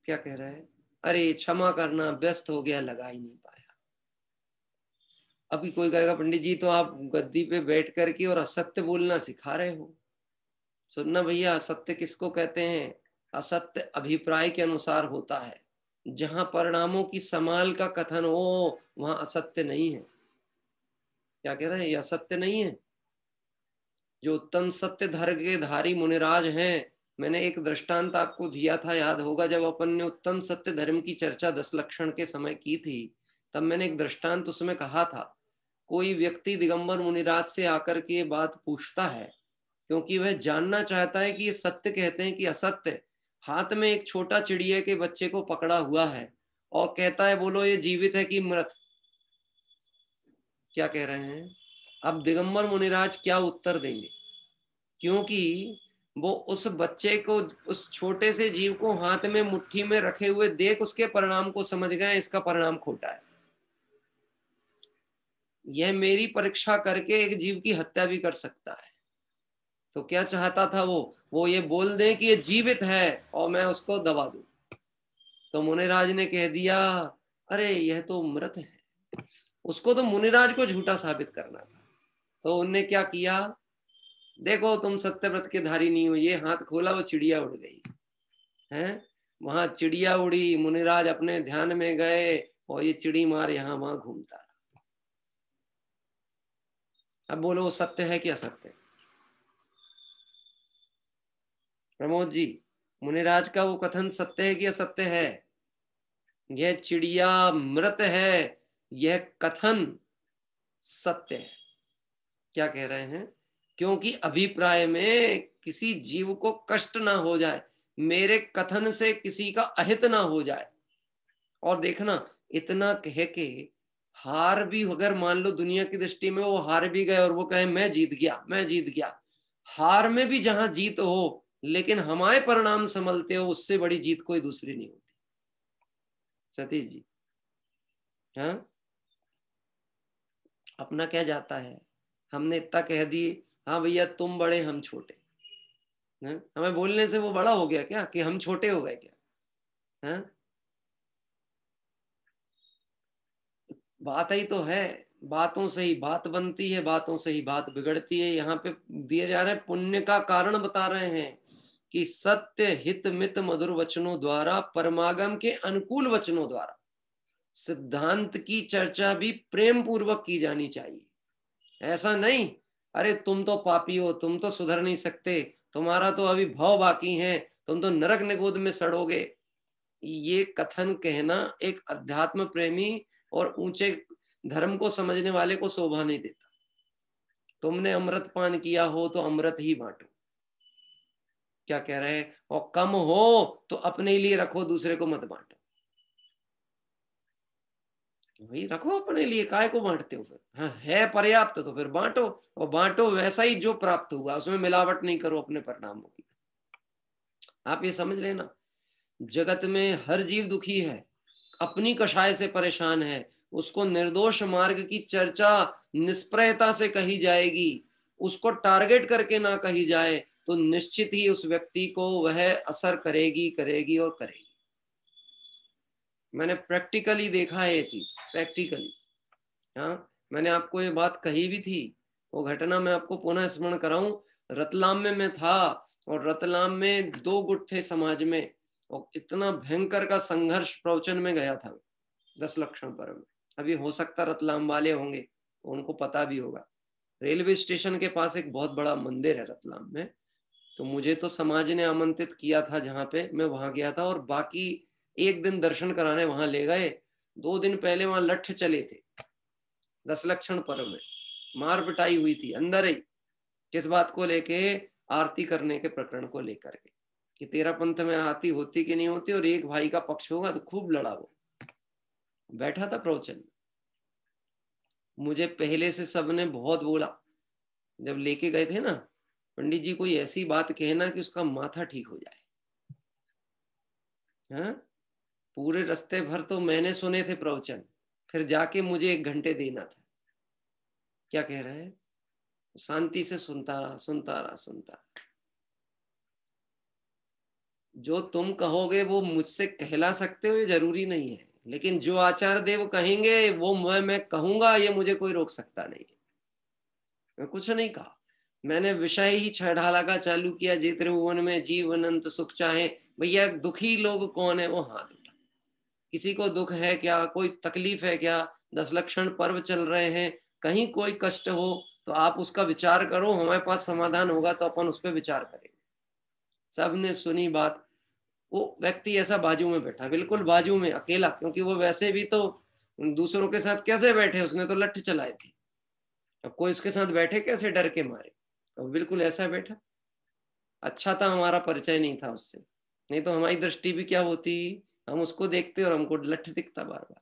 क्या कह रहे हैं? अरे क्षमा करना, व्यस्त हो गया, लगा ही नहीं पाया। अभी कोई कहेगा पंडित जी तो आप गद्दी पे बैठ करके और असत्य बोलना सिखा रहे हो। सुनना भैया, असत्य किसको कहते हैं? असत्य अभिप्राय के अनुसार होता है। जहां परिणामों की समाल का कथन हो वहां असत्य नहीं है। क्या कह रहे हैं? ये असत्य नहीं है। जो उत्तम सत्य धर्म के धारी मुनिराज हैं, मैंने एक दृष्टांत आपको दिया था, याद होगा, जब अपन ने उत्तम सत्य धर्म की चर्चा 10 लक्षण के समय की थी, तब मैंने एक दृष्टांत उसमें कहा था। कोई व्यक्ति दिगंबर मुनिराज से आकर के ये बात पूछता है, क्योंकि वह जानना चाहता है कि ये सत्य कहते हैं कि असत्य। हाथ में एक छोटा चिड़िया के बच्चे को पकड़ा हुआ है और कहता है, बोलो ये जीवित है कि मृत? क्या कह रहे हैं? अब दिगंबर मुनिराज क्या उत्तर देंगे? क्योंकि वो उस बच्चे को, उस छोटे से जीव को हाथ में मुट्ठी में रखे हुए देख उसके परिणाम को समझ गए, इसका परिणाम खोटा है। यह मेरी परीक्षा करके एक जीव की हत्या भी कर सकता है। तो क्या चाहता था वो ये बोल दे कि ये जीवित है और मैं उसको दबा दूं। तो मुनिराज ने कह दिया, अरे यह तो मृत है। उसको तो मुनिराज को झूठा साबित करना था। तो उनने क्या किया? देखो तुम सत्यव्रत के धारी नहीं हो, ये हाथ खोला, वो चिड़िया उड़ गई है। वहां चिड़िया उड़ी, मुनिराज अपने ध्यान में गए और ये चिड़ी मार यहां वहां घूमता रहा। अब बोलो वो सत्य है कि असत्य? प्रमोद जी, मुनिराज का वो कथन सत्य है कि असत्य है? यह चिड़िया मृत है, यह कथन सत्य है। क्या कह रहे हैं? क्योंकि अभिप्राय में किसी जीव को कष्ट ना हो जाए, मेरे कथन से किसी का अहित ना हो जाए। और देखना, इतना कह के हार भी, अगर मान लो दुनिया की दृष्टि में वो हार भी गए और वो कहे मैं जीत गया, मैं जीत गया, हार में भी जहां जीत हो लेकिन हमारे परिणाम संभलते हो, उससे बड़ी जीत कोई दूसरी नहीं होती। सतीश जी, हाँ, अपना क्या जाता है? हमने इतना कह दिए, हाँ भैया तुम बड़े हम छोटे, हमें बोलने से वो बड़ा हो गया क्या कि हम छोटे हो गए क्या? हाँ, बात ही तो है, बातों से ही बात बनती है, बातों से ही बात बिगड़ती है। यहाँ पे दिए जा रहे पुण्य का कारण बता रहे हैं कि सत्य हित मित मधुर वचनों द्वारा, परमागम के अनुकूल वचनों द्वारा सिद्धांत की चर्चा भी प्रेम पूर्वक की जानी चाहिए। ऐसा नहीं, अरे तुम तो पापी हो, तुम तो सुधर नहीं सकते, तुम्हारा तो अभी भव बाकी है, तुम तो नरक निगोद में सड़ोगे। ये कथन कहना एक अध्यात्म प्रेमी और ऊंचे धर्म को समझने वाले को शोभा नहीं देता। तुमने अमृत पान किया हो तो अमृत ही बांटो। क्या कह रहे हैं? और कम हो तो अपने लिए रखो, दूसरे को मत बांटो। भाई रखो अपने लिए, काय को बांटते हो फिर? हाँ है पर्याप्त तो फिर बांटो, और बांटो वैसा ही जो प्राप्त हुआ, उसमें मिलावट नहीं करो अपने परिणामों की। आप ये समझ लेना, जगत में हर जीव दुखी है, अपनी कषाय से परेशान है, उसको निर्दोष मार्ग की चर्चा निष्प्रयता से कही जाएगी, उसको टारगेट करके ना कही जाए तो निश्चित ही उस व्यक्ति को वह असर करेगी करेगी और करेगी। मैंने प्रैक्टिकली देखा है ये चीज, प्रैक्टिकली। हाँ, मैंने आपको ये बात कही भी थी, वो घटना मैं आपको पुनः स्मरण कराऊं। रतलाम में मैं था, और रतलाम में 2 गुट थे समाज में, और इतना भयंकर का संघर्ष प्रवचन में गया था 10 लक्षण पर्व में। अभी हो सकता रतलाम वाले होंगे तो उनको पता भी होगा। रेलवे स्टेशन के पास एक बहुत बड़ा मंदिर है रतलाम में, तो मुझे तो समाज ने आमंत्रित किया था, जहाँ पे मैं वहां गया था, और बाकी एक दिन दर्शन कराने वहां ले गए। 2 दिन पहले वहां लठ चले थे 10 लक्षण पर्व में, मार पिटाई हुई थी अंदर ही। किस बात को लेके? आरती करने के प्रकरण को लेकर के, कि तेरा पंथ में आरती होती कि नहीं होती, और एक भाई का पक्ष होगा, तो खूब लड़ा वो। बैठा था प्रवचन, मुझे पहले से सबने बहुत बोला, जब लेके गए थे ना, पंडित जी कोई ऐसी बात कहना कि उसका माथा ठीक हो जाए। हाँ, पूरे रास्ते भर तो मैंने सुने थे प्रवचन, फिर जाके मुझे 1 घंटे देना था। क्या कह रहे हैं? शांति से सुनता रहा सुनता रहा सुनता रहा। जो तुम कहोगे वो मुझसे कहला सकते हो, ये जरूरी नहीं है, लेकिन जो आचार्य देव कहेंगे वो मैं कहूंगा, ये मुझे कोई रोक सकता नहीं है। मैं कुछ नहीं कहा, मैंने विषय ही छढ़ाला का चालू किया। जे त्रिभुवन में जीव अनंत सुख चाहे। भैया दुखी लोग कौन है? वो हाथ उठा। किसी को दुख है क्या? कोई तकलीफ है क्या? 10 लक्षण पर्व चल रहे हैं, कहीं कोई कष्ट हो तो आप उसका विचार करो, हमारे पास समाधान होगा तो अपन उस पर विचार करेंगे। सबने सुनी बात। वो व्यक्ति ऐसा बाजू में बैठा, बिल्कुल बाजू में अकेला, क्योंकि वो वैसे भी तो दूसरों के साथ कैसे बैठे, उसने तो लठ चलाए थे, अब कोई उसके साथ बैठे कैसे डर के मारे, तो बिल्कुल ऐसा बैठा। अच्छा था हमारा परिचय नहीं था उससे, नहीं तो हमारी दृष्टि भी क्या होती, हम उसको देखते और हमको लठ दिखता बार बार।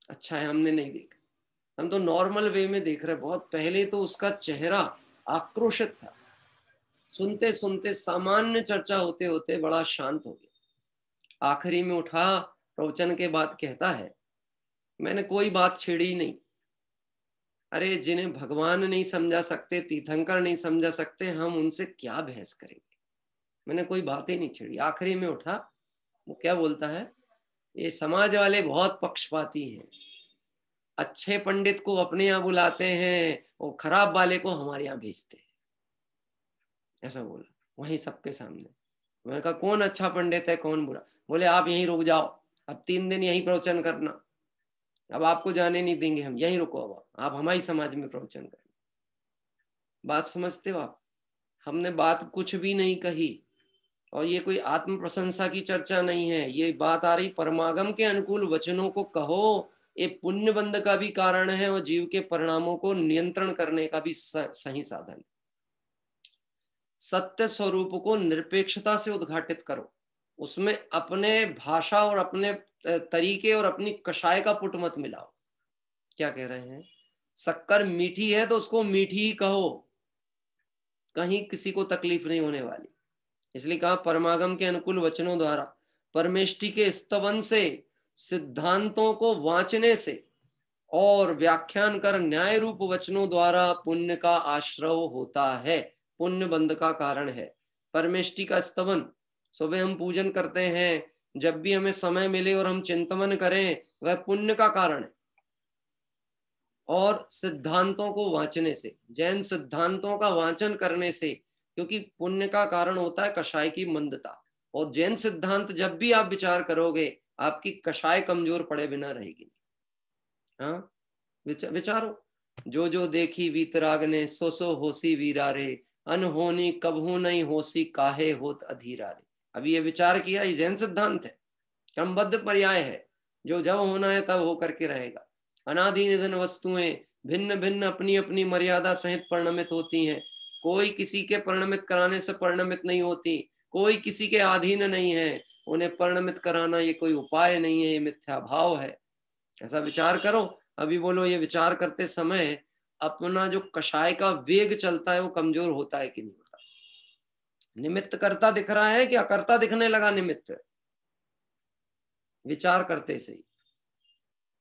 अच्छा है हमने नहीं देखा, हम तो नॉर्मल वे में देख रहे। बहुत पहले तो उसका चेहरा आक्रोशित था, सुनते सुनते सामान्य चर्चा होते होते बड़ा शांत हो गया। आखिरी में उठा, प्रवचन के बाद कहता है, मैंने कोई बात छेड़ी नहीं। अरे जिन्हें भगवान नहीं समझा सकते, तीर्थंकर नहीं समझा सकते, हम उनसे क्या बहस करेंगे? मैंने कोई बात ही नहीं छेड़ी। आखिरी में उठा, वो क्या बोलता है, ये समाज वाले बहुत पक्षपाती हैं, अच्छे पंडित को अपने यहाँ बुलाते हैं और खराब वाले को हमारे यहाँ भेजते हैं, ऐसा बोला वहीं सबके सामने। मैंने कहा कौन अच्छा पंडित है कौन बुरा? बोले आप यहीं रुक जाओ, अब 3 दिन यहीं प्रवचन करना, अब आपको जाने नहीं देंगे हम, यहीं रुको, अब आप हमारी समाज में प्रवचन करें। बात समझते हो आप? हमने बात कुछ भी नहीं कही, और ये कोई आत्म प्रशंसा की चर्चा नहीं है, ये बात आ रही परमागम के अनुकूल वचनों को कहो, ये पुण्य बंध का भी कारण है और जीव के परिणामों को नियंत्रण करने का भी सही साधन। सत्य स्वरूप को निरपेक्षता से उद्घाटित करो, उसमें अपने भाषा और अपने तरीके और अपनी कषाय का पुट मत मिलाओ। क्या कह रहे हैं? शक्कर मीठी है तो उसको मीठी ही कहो, कहीं किसी को तकलीफ नहीं होने वाली। इसलिए कहा परमागम के अनुकूल वचनों द्वारा, परमेष्टि के स्तवन से, सिद्धांतों को वांचने से और व्याख्यान कर न्याय रूप वचनों द्वारा पुण्य का आश्रव होता है, पुण्य बंध का कारण है। परमेष्टि का स्तवन, सुबह हम पूजन करते हैं, जब भी हमें समय मिले और हम चिंतन करें, वह पुण्य का कारण है। और सिद्धांतों को वांचने से, जैन सिद्धांतों का वांचन करने से, क्योंकि पुण्य का कारण होता है कषाय की मंदता, और जैन सिद्धांत जब भी आप विचार करोगे आपकी कषाय कमजोर पड़े बिना रहेगी। हाँ, विचारो, जो जो देखी वीतराग ने, सो सो होसी वीरा रे, अनहोनी कबहू नहीं होसी काहे होत अधीरा रे। अभी ये विचार किया, ये जैन सिद्धांत है, क्रमबद्ध पर्याय है, जो जब होना है तब हो करके रहेगा। अनादि निधन वस्तुएं भिन्न भिन्न अपनी अपनी मर्यादा सहित परिणमित होती हैं, कोई किसी के परिणमित कराने से परिणमित नहीं होती, कोई किसी के अधीन नहीं है, उन्हें परिणमित कराना ये कोई उपाय नहीं है, ये मिथ्या भाव है। ऐसा विचार करो। अभी बोलो ये विचार करते समय अपना जो कषाय का वेग चलता है वो कमजोर होता है कि नहीं होता? निमित्त करता दिख रहा है कि अकर्ता दिखने लगा निमित्त? विचार करते सही।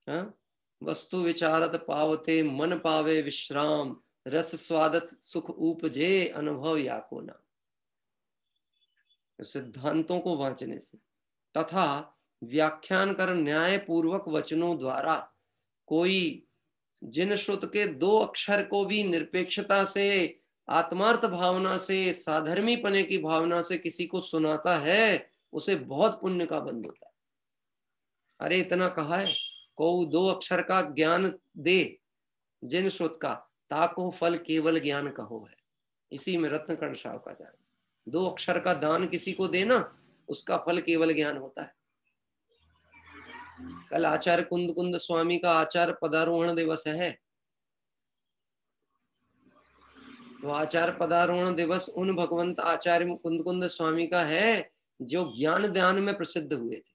हाँ, वस्तु विचारत पावते मन पावे विश्राम, रस स्वादत सुख उपजे अनुभव या को नाम। सिद्धांतों को वांचने से तथा व्याख्यान कर न्याय पूर्वक वचनों द्वारा कोई जिन श्रुत के 2 अक्षर को भी निरपेक्षता से, आत्मार्थ भावना से, साधर्मी पने की भावना से किसी को सुनाता है, उसे बहुत पुण्य का बंध होता है। अरे इतना कहा है, को 2 अक्षर का ज्ञान दे जिन श्रुत का, ताको फल केवल ज्ञान कहो है। इसी में रत्नकर्ण शावकाचार्य, 2 अक्षर का दान किसी को देना, उसका फल केवल ज्ञान होता है। कल आचार्य कुंद कुंद स्वामी का आचार्य पदारोहण दिवस है, तो आचार्य पदारोहण दिवस उन भगवंत आचार्य कुंद कुंद स्वामी का है जो ज्ञान दान में प्रसिद्ध हुए थे,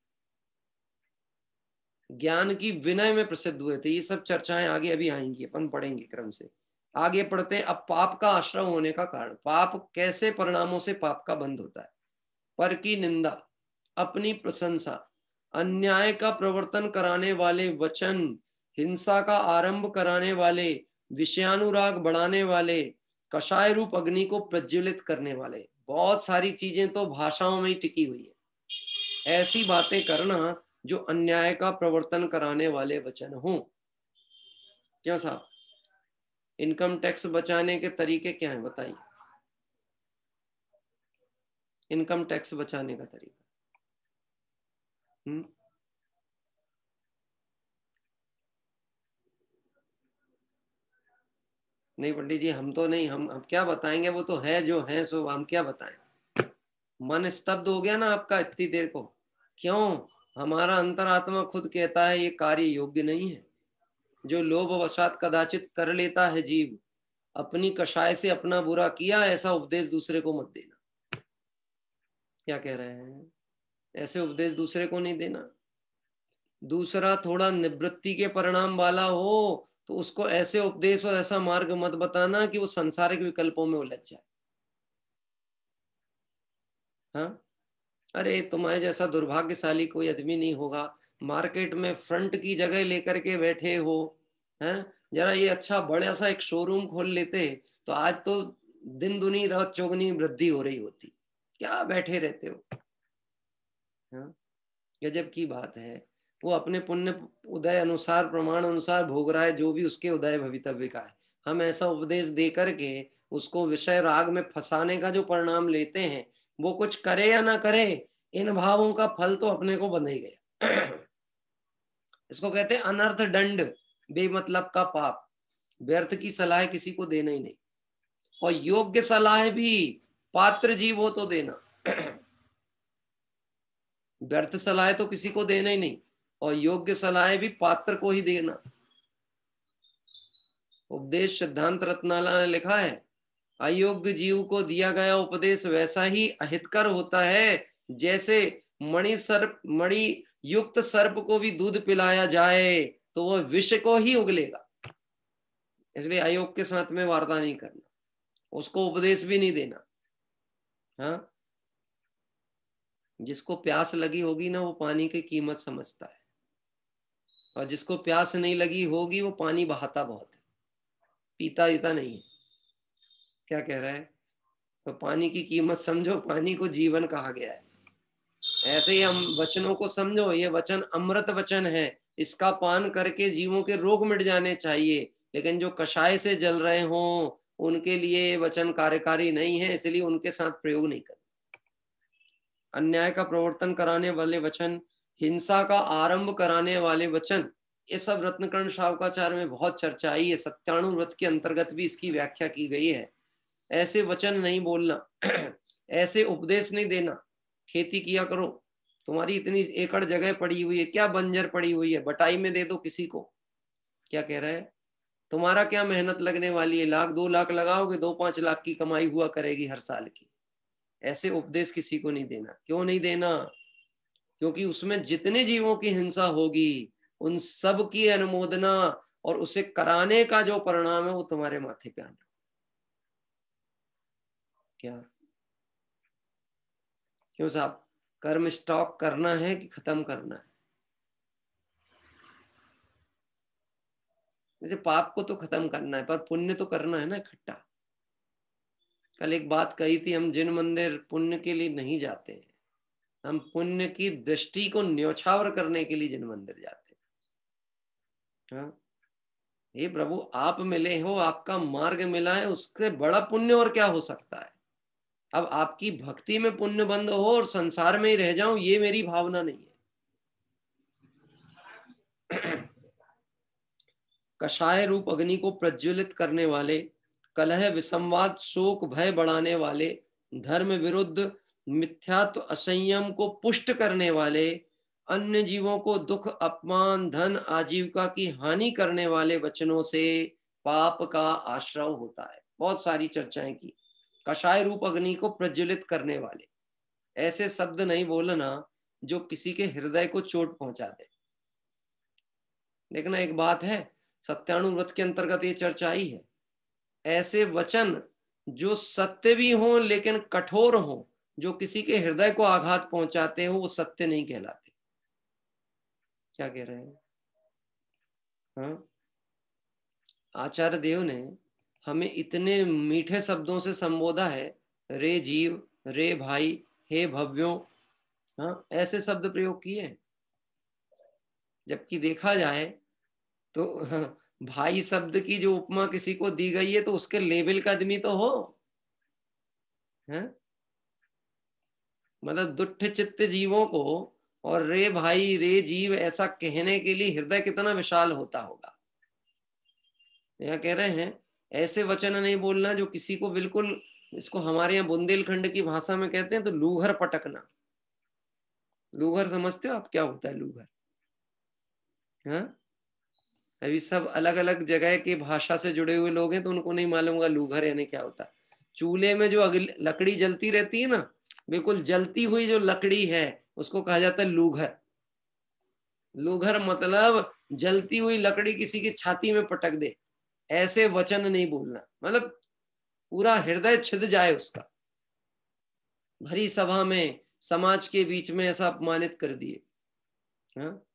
ज्ञान की विनय में प्रसिद्ध हुए थे। ये सब चर्चाएं आगे अभी आएंगी, अपन पढ़ेंगे क्रम से। आगे पढ़ते हैं। अब पाप का आश्रय होने का कारण, पाप कैसे परिणामों से पाप का बंध होता है। पर की निंदा, अपनी प्रशंसा, अन्याय का प्रवर्तन कराने वाले वचन, हिंसा का आरंभ कराने वाले, विषयानुराग बढ़ाने वाले, कषाय रूप अग्नि को प्रज्वलित करने वाले, बहुत सारी चीजें तो भाषाओं में ही टिकी हुई है। ऐसी बातें करना जो अन्याय का प्रवर्तन कराने वाले वचन हों। क्यों साहब, इनकम टैक्स बचाने के तरीके क्या हैं बताइए? इनकम टैक्स बचाने का तरीका नहीं पंडित जी, हम तो नहीं, हम क्या बताएंगे, वो तो है जो है सो, हम क्या बताएं। मन स्तब्ध हो गया ना आपका इतनी देर को, क्यों? हमारा अंतरात्मा खुद कहता है ये कार्य योग्य नहीं है। जो लोभ वशात कदाचित कर लेता है जीव, अपनी कषाय से अपना बुरा किया, ऐसा उपदेश दूसरे को मत देना। क्या कह रहे हैं? ऐसे उपदेश दूसरे को नहीं देना। दूसरा थोड़ा निवृत्ति के परिणाम वाला हो तो उसको ऐसे उपदेश और ऐसा मार्ग मत बताना कि वो सांसारिक विकल्पों में उलझ जाए। हाँ, अरे तुम्हारे जैसा दुर्भाग्यशाली कोई आदमी नहीं होगा, मार्केट में फ्रंट की जगह लेकर के बैठे हो, हैं? जरा ये अच्छा बड़ा सा एक शोरूम खोल लेते तो आज तो दिन दुनी रात चौगनी वृद्धि हो रही होती। क्या बैठे रहते हो? हाँ, गजब की बात है। वो अपने पुण्य उदय अनुसार, प्रमाण अनुसार भोग रहा है जो भी उसके उदय भवितव्य का है। हम ऐसा उपदेश दे करके उसको विषय राग में फंसाने का जो परिणाम लेते हैं, वो कुछ करे या ना करे, इन भावों का फल तो अपने को बंध ही गया। इसको कहते हैं अनर्थ दंड, बेमतलब का पाप। व्यर्थ की सलाह किसी को देना ही नहीं, और योग्य सलाह भी पात्र जीव हो तो देना। व्यर्थ सलाह तो किसी को देना ही नहीं, और योग्य सलाह भी पात्र को ही देना। उपदेश सिद्धांत रत्नाला ने लिखा है, अयोग्य जीव को दिया गया उपदेश वैसा ही अहितकर होता है जैसे मणि युक्त सर्प को भी दूध पिलाया जाए तो वह विष को ही उगलेगा। इसलिए अयोग के साथ में वार्ता नहीं करना, उसको उपदेश भी नहीं देना। हाँ, जिसको प्यास लगी होगी ना, वो पानी की कीमत समझता है, और जिसको प्यास नहीं लगी होगी वो पानी बहाता बहुत है, पीता नहीं है। क्या कह रहा है? तो पानी की कीमत समझो, पानी को जीवन कहा गया है। ऐसे ही हम वचनों को समझो, ये वचन अमृत वचन है, इसका पान करके जीवों के रोग मिट जाने चाहिए। लेकिन जो कषाय से जल रहे हों उनके लिए वचन कार्यकारी नहीं है, इसलिए उनके साथ प्रयोग नहीं करना। अन्याय का प्रवर्तन कराने वाले वचन, हिंसा का आरंभ कराने वाले वचन, ये सब रत्नकर्ण शावकाचार्य में बहुत चर्चा आई है। सत्याणु व्रत के अंतर्गत भी इसकी व्याख्या की गई है। ऐसे वचन नहीं बोलना, ऐसे उपदेश नहीं देना। खेती किया करो, तुम्हारी इतनी एकड़ जगह पड़ी हुई है, क्या बंजर पड़ी हुई है, बटाई में दे दो किसी को। क्या कह रहा है? तुम्हारा क्या मेहनत लगने वाली है, 1-2 लाख लगाओगे 2-5 लाख की कमाई हुआ करेगी हर साल की। ऐसे उपदेश किसी को नहीं देना। क्यों नहीं देना? क्योंकि उसमें जितने जीवों की हिंसा होगी उन सब की अनुमोदना और उसे कराने का जो परिणाम है वो तुम्हारे माथे पे आना। क्या क्यों साहब, कर्म स्टॉक करना है कि खत्म करना है? जैसे पाप को तो खत्म करना है, पर पुण्य तो करना है ना इकट्ठा। कल एक बात कही थी, हम जिन मंदिर पुण्य के लिए नहीं जाते, हम पुण्य की दृष्टि को न्योछावर करने के लिए जिन मंदिर जाते हैं। हाँ, हे प्रभु आप मिले हो, आपका मार्ग मिला है, उससे बड़ा पुण्य और क्या हो सकता है? अब आपकी भक्ति में पुण्य बंद हो और संसार में ही रह जाऊं, ये मेरी भावना नहीं है। कषाय रूप अग्नि को प्रज्वलित करने वाले, कलह विसंवाद शोक भय बढ़ाने वाले, धर्म विरुद्ध मिथ्यात्व असंयम को पुष्ट करने वाले, अन्य जीवों को दुख अपमान धन आजीविका की हानि करने वाले वचनों से पाप का आश्रव होता है। बहुत सारी चर्चाएं की। कषाय रूप अग्नि को प्रज्वलित करने वाले, ऐसे शब्द नहीं बोलना जो किसी के हृदय को चोट पहुंचा दे। देखना एक बात है, सत्यानुव्रत के अंतर्गत ये चर्चा आई है। ऐसे वचन जो सत्य भी हों लेकिन कठोर हों, जो किसी के हृदय को आघात पहुंचाते हो, वो सत्य नहीं कहलाते। क्या कह रहे हैं? हाँ, आचार्य देव ने हमें इतने मीठे शब्दों से संबोधा है, रे जीव, रे भाई, हे भव्यों। हाँ, ऐसे शब्द प्रयोग किए हैं। जबकि देखा जाए तो भाई शब्द की जो उपमा किसी को दी गई है तो उसके लेवल का आदमी तो हो, है? मतलब दुष्ट चित्त जीवों को और रे भाई रे जीव ऐसा कहने के लिए हृदय कितना विशाल होता होगा। यह कह रहे हैं ऐसे वचन नहीं बोलना जो किसी को बिल्कुल, इसको हमारे यहाँ बुंदेलखंड की भाषा में कहते हैं तो लूघर पटकना। लूघर समझते हो आप क्या होता है लूघर? हाँ, अभी सब अलग अलग जगह की भाषा से जुड़े हुए लोग हैं तो उनको नहीं मालूम होगा लूघर यानी क्या होता है। चूल्हे में जो लकड़ी जलती रहती है ना, बिल्कुल जलती हुई जो लकड़ी है उसको कहा जाता है लूघर। लूघर मतलब जलती हुई लकड़ी किसी की छाती में पटक दे, ऐसे वचन नहीं बोलना। मतलब पूरा हृदय छिद जाए उसका, भरी सभा में समाज के बीच में ऐसा अपमानित कर दिए। हाँ,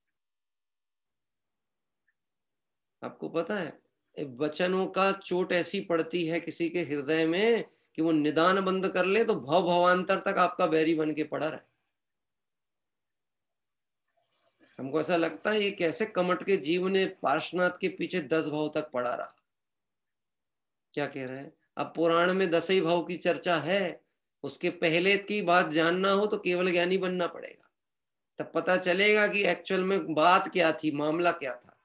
आपको पता है वचनों का चोट ऐसी पड़ती है किसी के हृदय में कि वो निदान बंद कर ले तो भव भवांतर तक आपका बैरी बन के पड़ा रहे। हमको ऐसा लगता है ये कैसे कमट के जीव ने पार्श्वनाथ के पीछे 10 भाव तक पड़ा रहा। क्या कह रहे हैं? अब पुराण में 10 ही भाव की चर्चा है, उसके पहले की बात जानना हो तो केवल ज्ञानी बनना पड़ेगा, तब पता चलेगा कि एक्चुअल में बात क्या थी, मामला क्या था,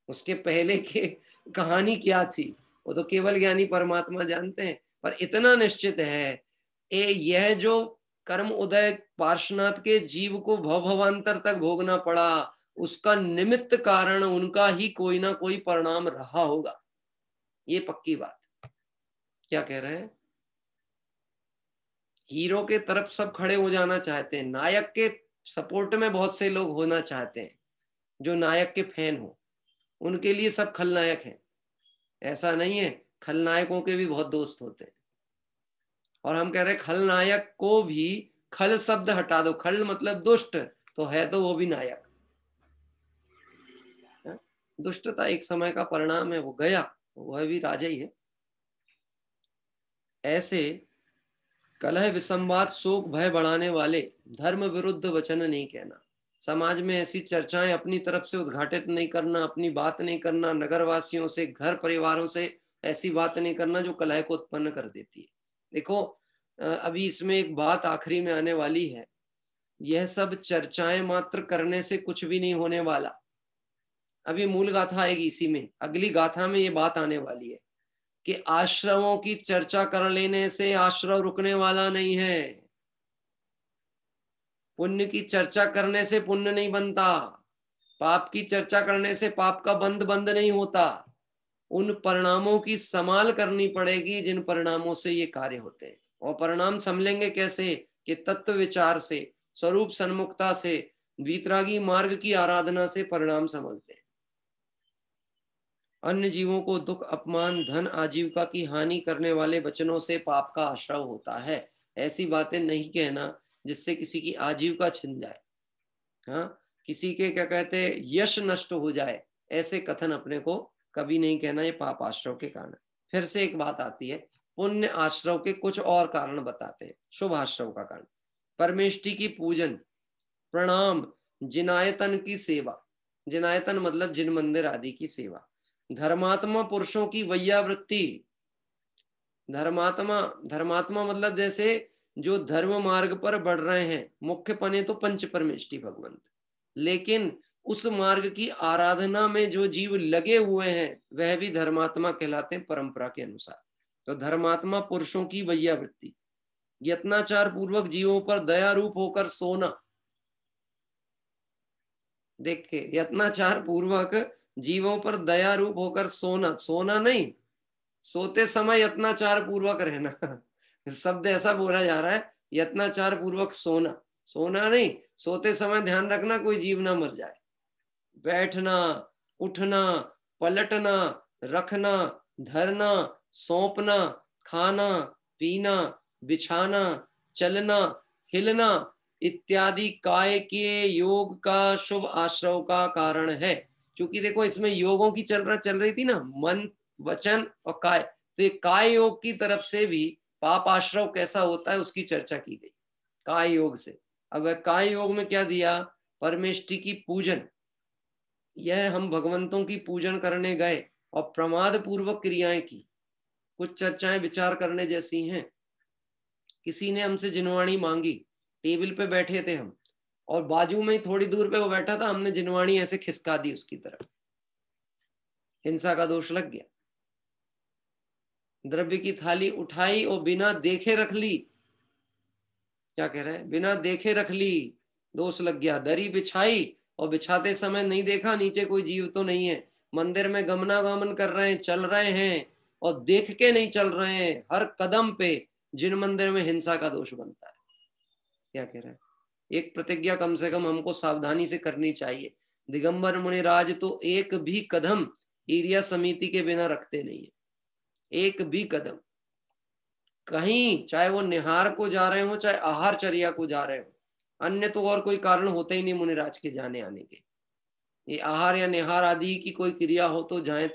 उसके पहले के कहानी क्या थी, वो तो केवल ज्ञानी परमात्मा जानते हैं। पर इतना निश्चित है यह जो कर्म उदय पार्श्वनाथ के जीव को भवांतर तक भोगना पड़ा, उसका निमित्त कारण उनका ही कोई ना कोई परिणाम रहा होगा, ये पक्की बात। क्या कह रहे हैं? हीरो के तरफ सब खड़े हो जाना चाहते हैं, नायक के सपोर्ट में बहुत से लोग होना चाहते हैं, जो नायक के फैन हो उनके लिए सब खलनायक हैं। ऐसा नहीं है, खलनायकों के भी बहुत दोस्त होते हैं। और हम कह रहे हैं खलनायक को भी खल शब्द हटा दो, खल मतलब दुष्ट, तो है तो वो भी नायक। दुष्टता एक समय का परिणाम है, वो गया, वह भी राजा ही है। ऐसे कलह विसंवाद शोक भय बढ़ाने वाले धर्म विरुद्ध वचन नहीं कहना, समाज में ऐसी चर्चाएं अपनी तरफ से उद्घाटित नहीं करना, अपनी बात नहीं करना, नगरवासियों से घर परिवारों से ऐसी बात नहीं करना जो कलह को उत्पन्न कर देती है। देखो अभी इसमें एक बात आखिरी में आने वाली है, यह सब चर्चाएं मात्र करने से कुछ भी नहीं होने वाला। अभी मूल गाथा आएगी इसी में, अगली गाथा में ये बात आने वाली है कि आश्रमों की चर्चा कर लेने से आश्रम रुकने वाला नहीं है, पुण्य की चर्चा करने से पुण्य नहीं बनता, पाप की चर्चा करने से पाप का बंद नहीं होता। उन परिणामों की संभाल करनी पड़ेगी जिन परिणामों से ये कार्य होते हैं। और परिणाम समझेंगे कैसे? कि तत्व विचार से, स्वरूप सन्मुखता से, वीतरागी मार्ग की आराधना से परिणाम समझते हैं। अन्य जीवों को दुख, अपमान, धन, आजीविका की हानि करने वाले वचनों से पाप का आश्रय होता है। ऐसी बातें नहीं कहना जिससे किसी की आजीविका छिन जाए, हाँ, किसी के क्या कहते हैं यश नष्ट हो जाए, ऐसे कथन अपने को कभी नहीं कहना, ये पाप आश्रव के कारण। फिर से एक बात आती है, पुण्य आश्रव के कुछ और कारण बताते हैं। शुभ आश्रव का कारण, परमेष्टि की पूजन, प्रणाम, जिनायतन की सेवा, जिनायतन मतलब जिन मंदिर आदि की सेवा, धर्मात्मा पुरुषों की वैयावृत्ति, धर्मात्मा, धर्मात्मा मतलब जैसे जो धर्म मार्ग पर बढ़ रहे हैं, मुख्य पने तो पंच परमेष्टि भगवंत, लेकिन उस मार्ग की आराधना में जो जीव लगे हुए हैं वह भी धर्मात्मा कहलाते हैं परंपरा के अनुसार। तो धर्मात्मा पुरुषों की वैयावृत्ति, यत्नाचार पूर्वक जीवों पर दया रूप होकर सोना, देख के यत्नाचार पूर्वक जीवों पर दया रूप होकर सोना, सोना नहीं, सोते समय यत्नाचार पूर्वक रहना शब्द ऐसा बोला जा रहा है, यत्नाचार पूर्वक सोना, सोना नहीं, सोते समय ध्यान रखना कोई जीव ना मर जाए। बैठना, उठना, पलटना, रखना, धरना, सौंपना, खाना, पीना, बिछाना, चलना, हिलना इत्यादि काय के योग का शुभ आश्रव का कारण है। क्योंकि देखो इसमें योगों की चल रही थी ना, मन, वचन और काय, तो ये काय योग की तरफ से भी पाप आश्रव कैसा होता है उसकी चर्चा की गई काय योग से। अब काय योग में क्या दिया, परमेष्टि की पूजन, यह हम भगवंतों की पूजन करने गए और प्रमाद पूर्वक क्रियाएं की। कुछ चर्चाएं विचार करने जैसी हैं। किसी ने हमसे जिनवाणी मांगी, टेबल पे बैठे थे हम और बाजू में ही थोड़ी दूर पे वो बैठा था, हमने जिनवाणी ऐसे खिसका दी उसकी तरफ, हिंसा का दोष लग गया। द्रव्य की थाली उठाई और बिना देखे रख ली, क्या कह रहे हैं, बिना देखे रख ली, दोष लग गया। दरी बिछाई और बिछाते समय नहीं देखा नीचे कोई जीव तो नहीं है। मंदिर में गमनागमन कर रहे हैं, चल रहे हैं और देख के नहीं चल रहे हैं, हर कदम पे जिन मंदिर में हिंसा का दोष बनता है। क्या कह रहे हैं, एक प्रतिज्ञा कम से कम हमको सावधानी से करनी चाहिए। दिगंबर मुनिराज तो एक भी कदम एरिया समिति के बिना रखते नहीं है, एक भी कदम कहीं, चाहे वो निहार को जा रहे हो चाहे आहार चर्या को जा रहे हो, अन्य तो और कोई कारण होते ही नहीं मुनिराज के जाने आने के। ये आहार या निहार आदि की कोई क्रिया हो तो जाए,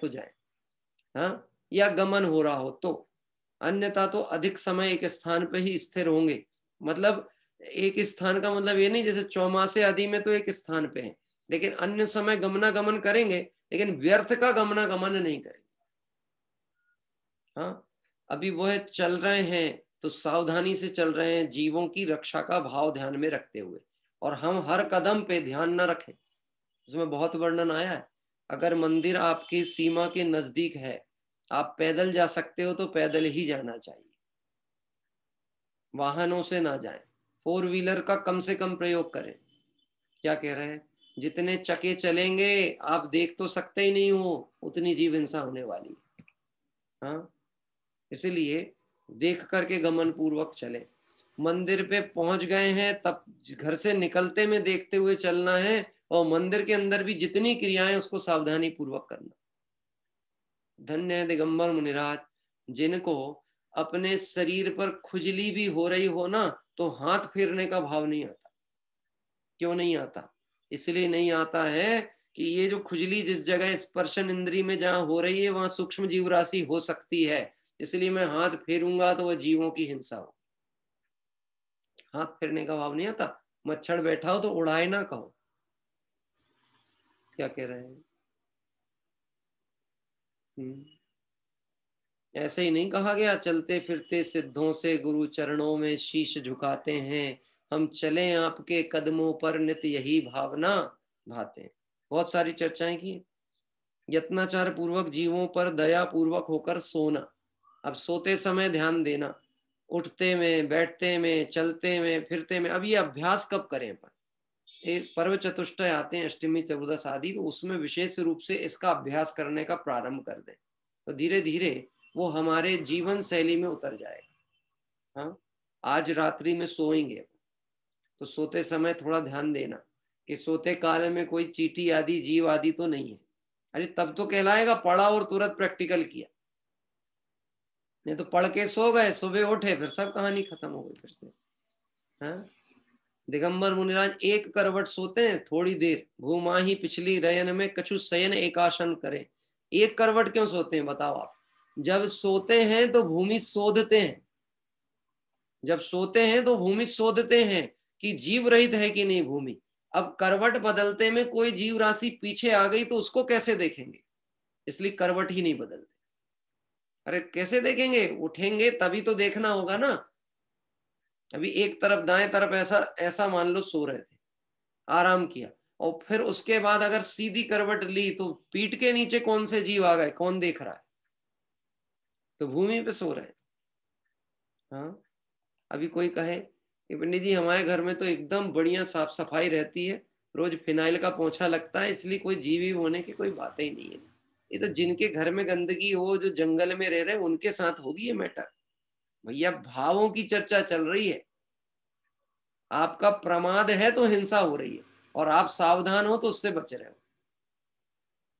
हाँ, या गमन हो रहा हो तो, अन्यथा तो अधिक समय एक स्थान पे ही स्थिर होंगे। मतलब एक स्थान का मतलब ये नहीं जैसे चौमासे आदि में तो एक स्थान पे है, लेकिन अन्य समय गमनागमन करेंगे, लेकिन व्यर्थ का गमनागमन नहीं करेंगे। हाँ, अभी वह चल रहे हैं तो सावधानी से चल रहे हैं, जीवों की रक्षा का भाव ध्यान में रखते हुए, और हम हर कदम पे ध्यान न रखें। इसमें बहुत वर्णन आया है, अगर मंदिर आपकी सीमा के नजदीक है, आप पैदल जा सकते हो तो पैदल ही जाना चाहिए, वाहनों से ना जाएं, 4 व्हीलर का कम से कम प्रयोग करें। क्या कह रहे हैं, जितने चके चलेंगे आप देख तो सकते ही नहीं हो, उतनी जीव हिंसा होने वाली है। हाँ, इसलिए देख करके गमन पूर्वक चले। मंदिर पे पहुंच गए हैं तब घर से निकलते में देखते हुए चलना है, और मंदिर के अंदर भी जितनी क्रियाएं उसको सावधानी पूर्वक करना। धन्य है दिगंबर मुनिराज, जिनको अपने शरीर पर खुजली भी हो रही हो ना तो हाथ फेरने का भाव नहीं आता। क्यों नहीं आता, इसलिए नहीं आता है कि ये जो खुजली जिस जगह स्पर्शन इंद्री में जहां हो रही है वहां सूक्ष्म जीव राशि हो सकती है, इसलिए मैं हाथ फेरूंगा तो वह जीवों की हिंसा हो। हाथ फेरने का भाव नहीं आता। मच्छर बैठा हो तो उड़ाए ना कहो। क्या कह रहे हैं, ऐसे ही नहीं कहा गया, चलते फिरते सिद्धों से गुरु चरणों में शीश झुकाते हैं, हम चले आपके कदमों पर नित यही भावना भाते हैं। बहुत सारी चर्चाएं की। यत्नाचार पूर्वक जीवों पर दया पूर्वक होकर सोना, अब सोते समय ध्यान देना, उठते में, बैठते में, चलते में, फिरते में। अब ये अभ्यास कब करें अपन, एक पर्व चतुष्टय आते हैं, अष्टमी चतुर्दश आदि, तो उसमें विशेष रूप से इसका अभ्यास करने का प्रारंभ कर दें तो धीरे धीरे वो हमारे जीवन शैली में उतर जाएगा। हाँ, आज रात्रि में सोएंगे तो सोते समय थोड़ा ध्यान देना, कि सोते काल में कोई चींटी आदि जीव आदि तो नहीं है। अरे तब तो कहलाएगा पढ़ा और तुरंत प्रैक्टिकल किया, नहीं तो पढ़ के सो गए, सुबह उठे फिर सब कहानी खत्म हो गई फिर से। हाँ, दिगंबर मुनिराज एक करवट सोते हैं थोड़ी देर, भूमाही पिछली रयन में कछु शयन एकासन करे। एक करवट क्यों सोते हैं बताओ आप? जब सोते हैं तो भूमि शोधते हैं, जब सोते हैं तो भूमि शोधते हैं कि जीव रहित है कि नहीं भूमि। अब करवट बदलते में कोई जीव राशि पीछे आ गई तो उसको कैसे देखेंगे, इसलिए करवट ही नहीं बदलते। अरे कैसे देखेंगे, उठेंगे तभी तो देखना होगा ना। अभी एक तरफ दाएं तरफ ऐसा ऐसा मान लो सो रहे थे, आराम किया, और फिर उसके बाद अगर सीधी करवट ली तो पीठ के नीचे कौन से जीव आ गए, कौन देख रहा है? तो भूमि पे सो रहे हैं। हाँ, अभी कोई कहे कि पंडित जी हमारे घर में तो एकदम बढ़िया साफ सफाई रहती है, रोज फिनाइल का पोंछा लगता है, इसलिए कोई जीवी होने की कोई बात ही नहीं है। ये तो जिनके घर में गंदगी हो, जो जंगल में रह रहे हैं, उनके साथ होगी ये मैटर। भैया भावों की चर्चा चल रही है, आपका प्रमाद है तो हिंसा हो रही है, और आप सावधान हो तो उससे बच रहे हो।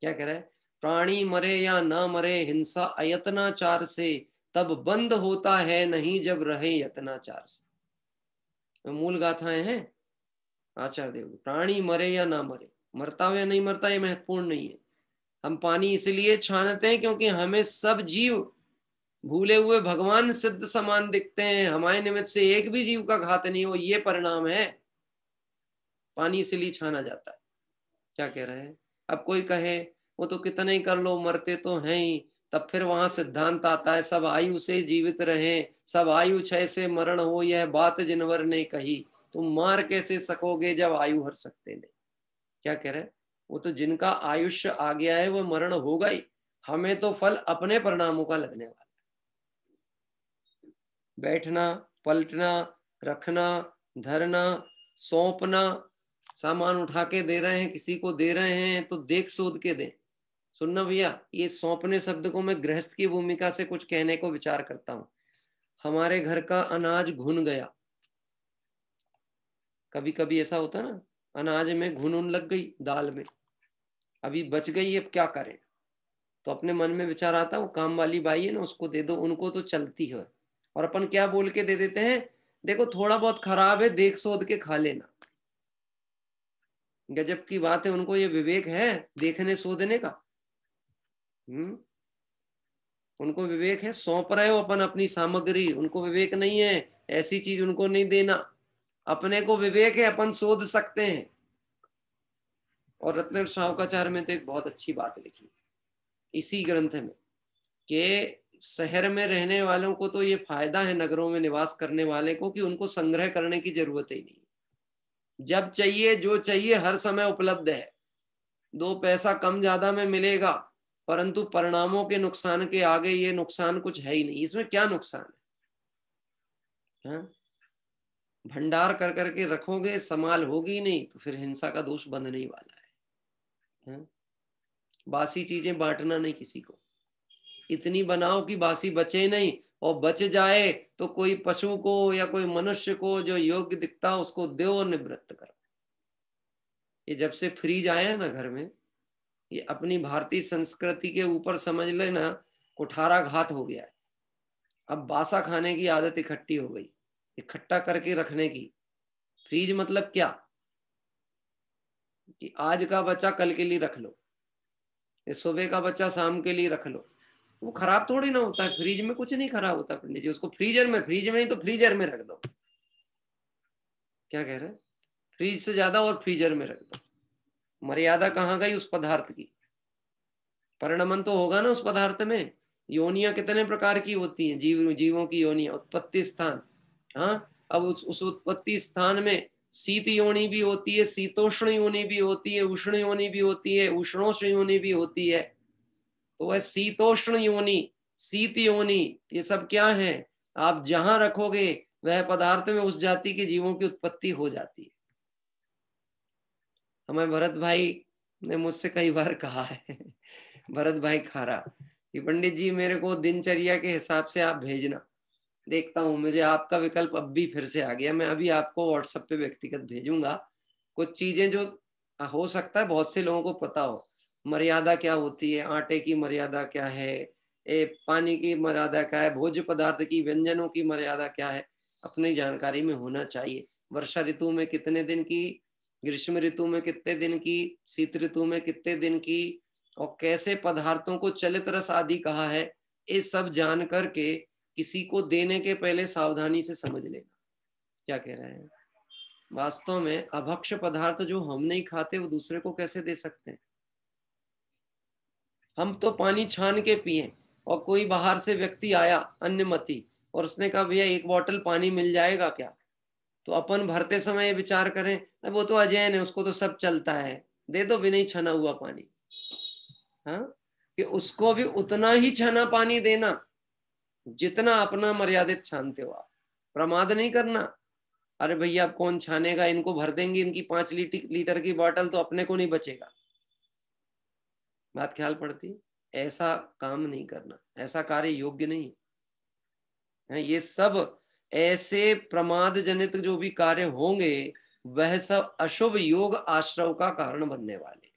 क्या कह रहे हैं? प्राणी मरे या ना मरे हिंसा अयत्नाचार से, तब बंद होता है नहीं जब रहे यत्नाचार से। तो मूल गाथाएं हैं आचार्य देव। प्राणी मरे या ना मरे, मरता हो या नहीं मरता ये महत्वपूर्ण नहीं है। हम पानी इसलिए छानते हैं क्योंकि हमें सब जीव भूले हुए भगवान सिद्ध समान दिखते हैं, हमारे निमित्त से एक भी जीव का घात नहीं हो, ये परिणाम है। पानी इसलिए छाना जाता है। क्या कह रहे हैं? अब कोई कहे वो तो कितना ही कर लो, मरते तो हैं ही, तब फिर वहां सिद्धांत आता है सब आयु से जीवित रहे, सब आयु क्षय से मरण हो, यह बात जिनवर ने कही, तुम मार कैसे सकोगे जब आयु हर सकते नहीं। क्या कह रहे हैं? वो तो जिनका आयुष्य आ गया है वो मरण होगा ही, हमें तो फल अपने परिणामों का लगने वाला। बैठना, पलटना, रखना, धरना, सौंपना, सामान उठा के दे रहे हैं, किसी को दे रहे हैं तो देख सोध के दें। सुनना भैया, ये सौंपने शब्द को मैं गृहस्थ की भूमिका से कुछ कहने को विचार करता हूं। हमारे घर का अनाज घुन गया, कभी कभी ऐसा होता ना, अनाज में घुन लग गई, दाल में अभी बच गई, अब क्या करें? तो अपने मन में विचार आता, वो काम वाली बाई है ना, उसको दे दो, उनको तो चलती है। और अपन क्या बोल के दे देते हैं, देखो थोड़ा बहुत खराब है, देख सोध के खा लेना। गजब की बात है, उनको ये विवेक है देखने सोधने का? उनको विवेक है? सौंप रहे हो अपन अपनी सामग्री, उनको विवेक नहीं है, ऐसी चीज उनको नहीं देना। अपने को विवेक है, अपन शोध सकते हैं। और रत्न शावकाचार्य में तो एक बहुत अच्छी बात लिखी इसी ग्रंथ में, कि शहर में रहने वालों को तो ये फायदा है, नगरों में निवास करने वाले को, कि उनको संग्रह करने की जरूरत ही नहीं, जब चाहिए जो चाहिए हर समय उपलब्ध है। 2 पैसा कम ज्यादा में मिलेगा, परंतु परिणामों के नुकसान के आगे ये नुकसान कुछ है ही नहीं। इसमें क्या नुकसान है? भंडार कर करके रखोगे, संभाल होगी नहीं, तो फिर हिंसा का दोष बंधने ही वाला है। बासी चीजें बांटना नहीं किसी को, इतनी बनाओ कि बासी बचे नहीं, और बच जाए तो कोई पशु को या कोई मनुष्य को जो योग्य दिखता है उसको दो और निवृत्त करो। ये जब से फ्रीज आया है ना घर में, ये अपनी भारतीय संस्कृति के ऊपर समझ लेना कुठाराघात हो गया है। अब बासा खाने की आदत इकट्ठी हो गई, इकट्ठा करके रखने की। फ्रीज मतलब क्या, कि आज का बच्चा कल के लिए रख लो, सुबह का बच्चा शाम के लिए रख लो, वो खराब थोड़ी ना होता है। फ्रीज में कुछ नहीं खराब होता पंडित जी, उसको फ्रीजर में, फ्रीज में ही तो फ्रीजर में रख दो। क्या कह रहे हैं? फ्रीज से ज्यादा और फ्रीजर में रख दो। मर्यादा कहाँ गई उस पदार्थ की? परिणमन तो होगा ना उस पदार्थ में। योनियां कितने प्रकार की होती हैं, जीवों की योनियां, उत्पत्ति स्थान। हाँ, अब उस उत्पत्ति स्थान में शीत योनि भी होती है, शीतोष्ण योनि भी होती है, उष्ण योनि भी होती है, उष्णोष्ण योनि भी होती है। तो वह शीतोष्ण योनि, शीत योनि, ये सब क्या है? आप जहां रखोगे वह पदार्थ में उस जाति के जीवों की उत्पत्ति हो जाती है। हमें भरत भाई ने मुझसे कई बार कहा है, भरत भाई खारा, कि पंडित जी मेरे को दिनचर्या के हिसाब से आप भेजना। देखता हूँ, मुझे आपका विकल्प अब भी फिर से आ गया, मैं अभी आपको व्हाट्सएप पे व्यक्तिगत भेजूंगा कुछ चीजें जो हो सकता है बहुत से लोगों को पता हो, मर्यादा क्या होती है, आटे की मर्यादा क्या है, पानी की मर्यादा क्या है, भोज्य पदार्थ की, व्यंजनों की मर्यादा क्या है, अपनी जानकारी में होना चाहिए। वर्षा ऋतु में कितने दिन की, ग्रीष्म ऋतु में कितने दिन की, शीत ऋतु में कितने दिन की, और कैसे पदार्थों को चलित रस आदि कहा है, ये सब जान करके किसी को देने के पहले सावधानी से समझ लेना। क्या कह रहे हैं? वास्तव में अभक्ष्य पदार्थ जो हम नहीं खाते वो दूसरे को कैसे दे सकते हैं? हम तो पानी छान के पिए, और कोई बाहर से व्यक्ति आया अन्यमति और उसने कहा भैया एक बोतल पानी मिल जाएगा क्या, तो अपन भरते समय विचार करें वो तो अजैन है, उसको तो सब चलता है, दे दो भी नहीं छना हुआ पानी। हाँ, कि उसको भी उतना ही छना पानी देना जितना अपना मर्यादित छानते हो आप, प्रमाद नहीं करना। अरे भैया अब कौन छानेगा, इनको भर देंगे इनकी 5 लीटर की बोतल तो अपने को नहीं बचेगा। बात ख्याल पड़ती? ऐसा काम नहीं करना, ऐसा कार्य योग्य नहीं है। ये सब ऐसे प्रमाद जनित जो भी कार्य होंगे वह सब अशुभ योग आश्रव का कारण बनने वाले।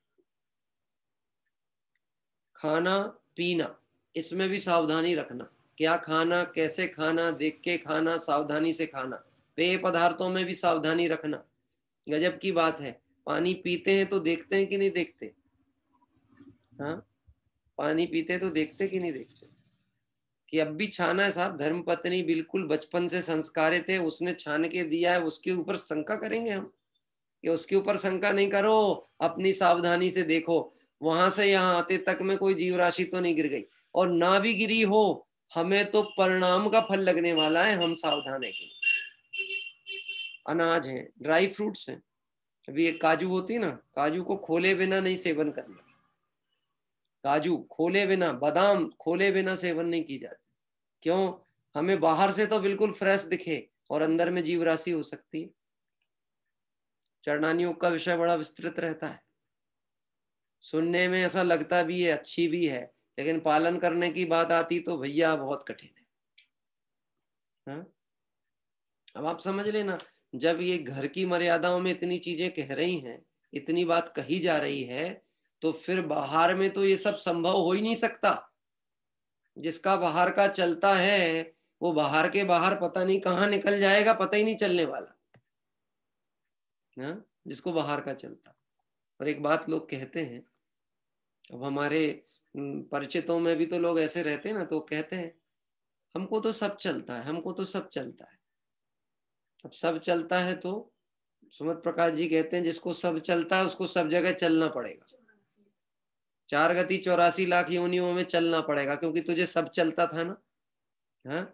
खाना पीना इसमें भी सावधानी रखना, क्या खाना, कैसे खाना, देख के खाना, सावधानी से खाना। पेय पदार्थों में भी सावधानी रखना। गजब की बात है, पानी पीते हैं तो देखते हैं कि नहीं देखते? हाँ, पानी पीते तो देखते कि नहीं देखते कि अब भी छाना है साहब? धर्मपत्नी बिल्कुल बचपन से संस्कारित है, उसने छान के दिया है, उसके ऊपर शंका करेंगे हम? कि उसके ऊपर शंका नहीं करो, अपनी सावधानी से देखो वहां से यहाँ आते तक में कोई जीव राशि तो नहीं गिर गई, और ना भी गिरी हो हमें तो परिणाम का फल लगने वाला है, हम सावधान है कि अनाज है, ड्राई फ्रूट्स हैं। अभी एक काजू होती है ना, काजू को खोले बिना नहीं सेवन करना, काजू खोले बिना, बादाम खोले बिना सेवन नहीं की जाती। क्यों? हमें बाहर से तो बिल्कुल फ्रेश दिखे और अंदर में जीव राशि हो सकती है। चरणानी योग का विषय बड़ा विस्तृत रहता है, सुनने में ऐसा लगता भी है, अच्छी भी है, लेकिन पालन करने की बात आती तो भैया बहुत कठिन है। हाँ? अब आप समझ लेना, जब ये घर की मर्यादाओं में इतनी चीजें कह रही हैं, इतनी बात कही जा रही है, तो फिर बाहर में तो ये सब संभव हो ही नहीं सकता। जिसका बाहर का चलता है वो बाहर के बाहर पता नहीं कहाँ निकल जाएगा, पता ही नहीं चलने वाला। हाँ? जिसको बाहर का चलता। और एक बात लोग कहते हैं, अब हमारे परिचितों में भी तो लोग ऐसे रहते हैं ना, तो कहते हैं हमको तो सब चलता है, हमको तो सब चलता है। अब सब चलता है तो सुमत प्रकाश जी कहते हैं जिसको सब चलता है उसको सब जगह चलना पड़ेगा, 4 गति 84 लाख योनियों में चलना पड़ेगा, क्योंकि तुझे सब चलता था ना। हाँ,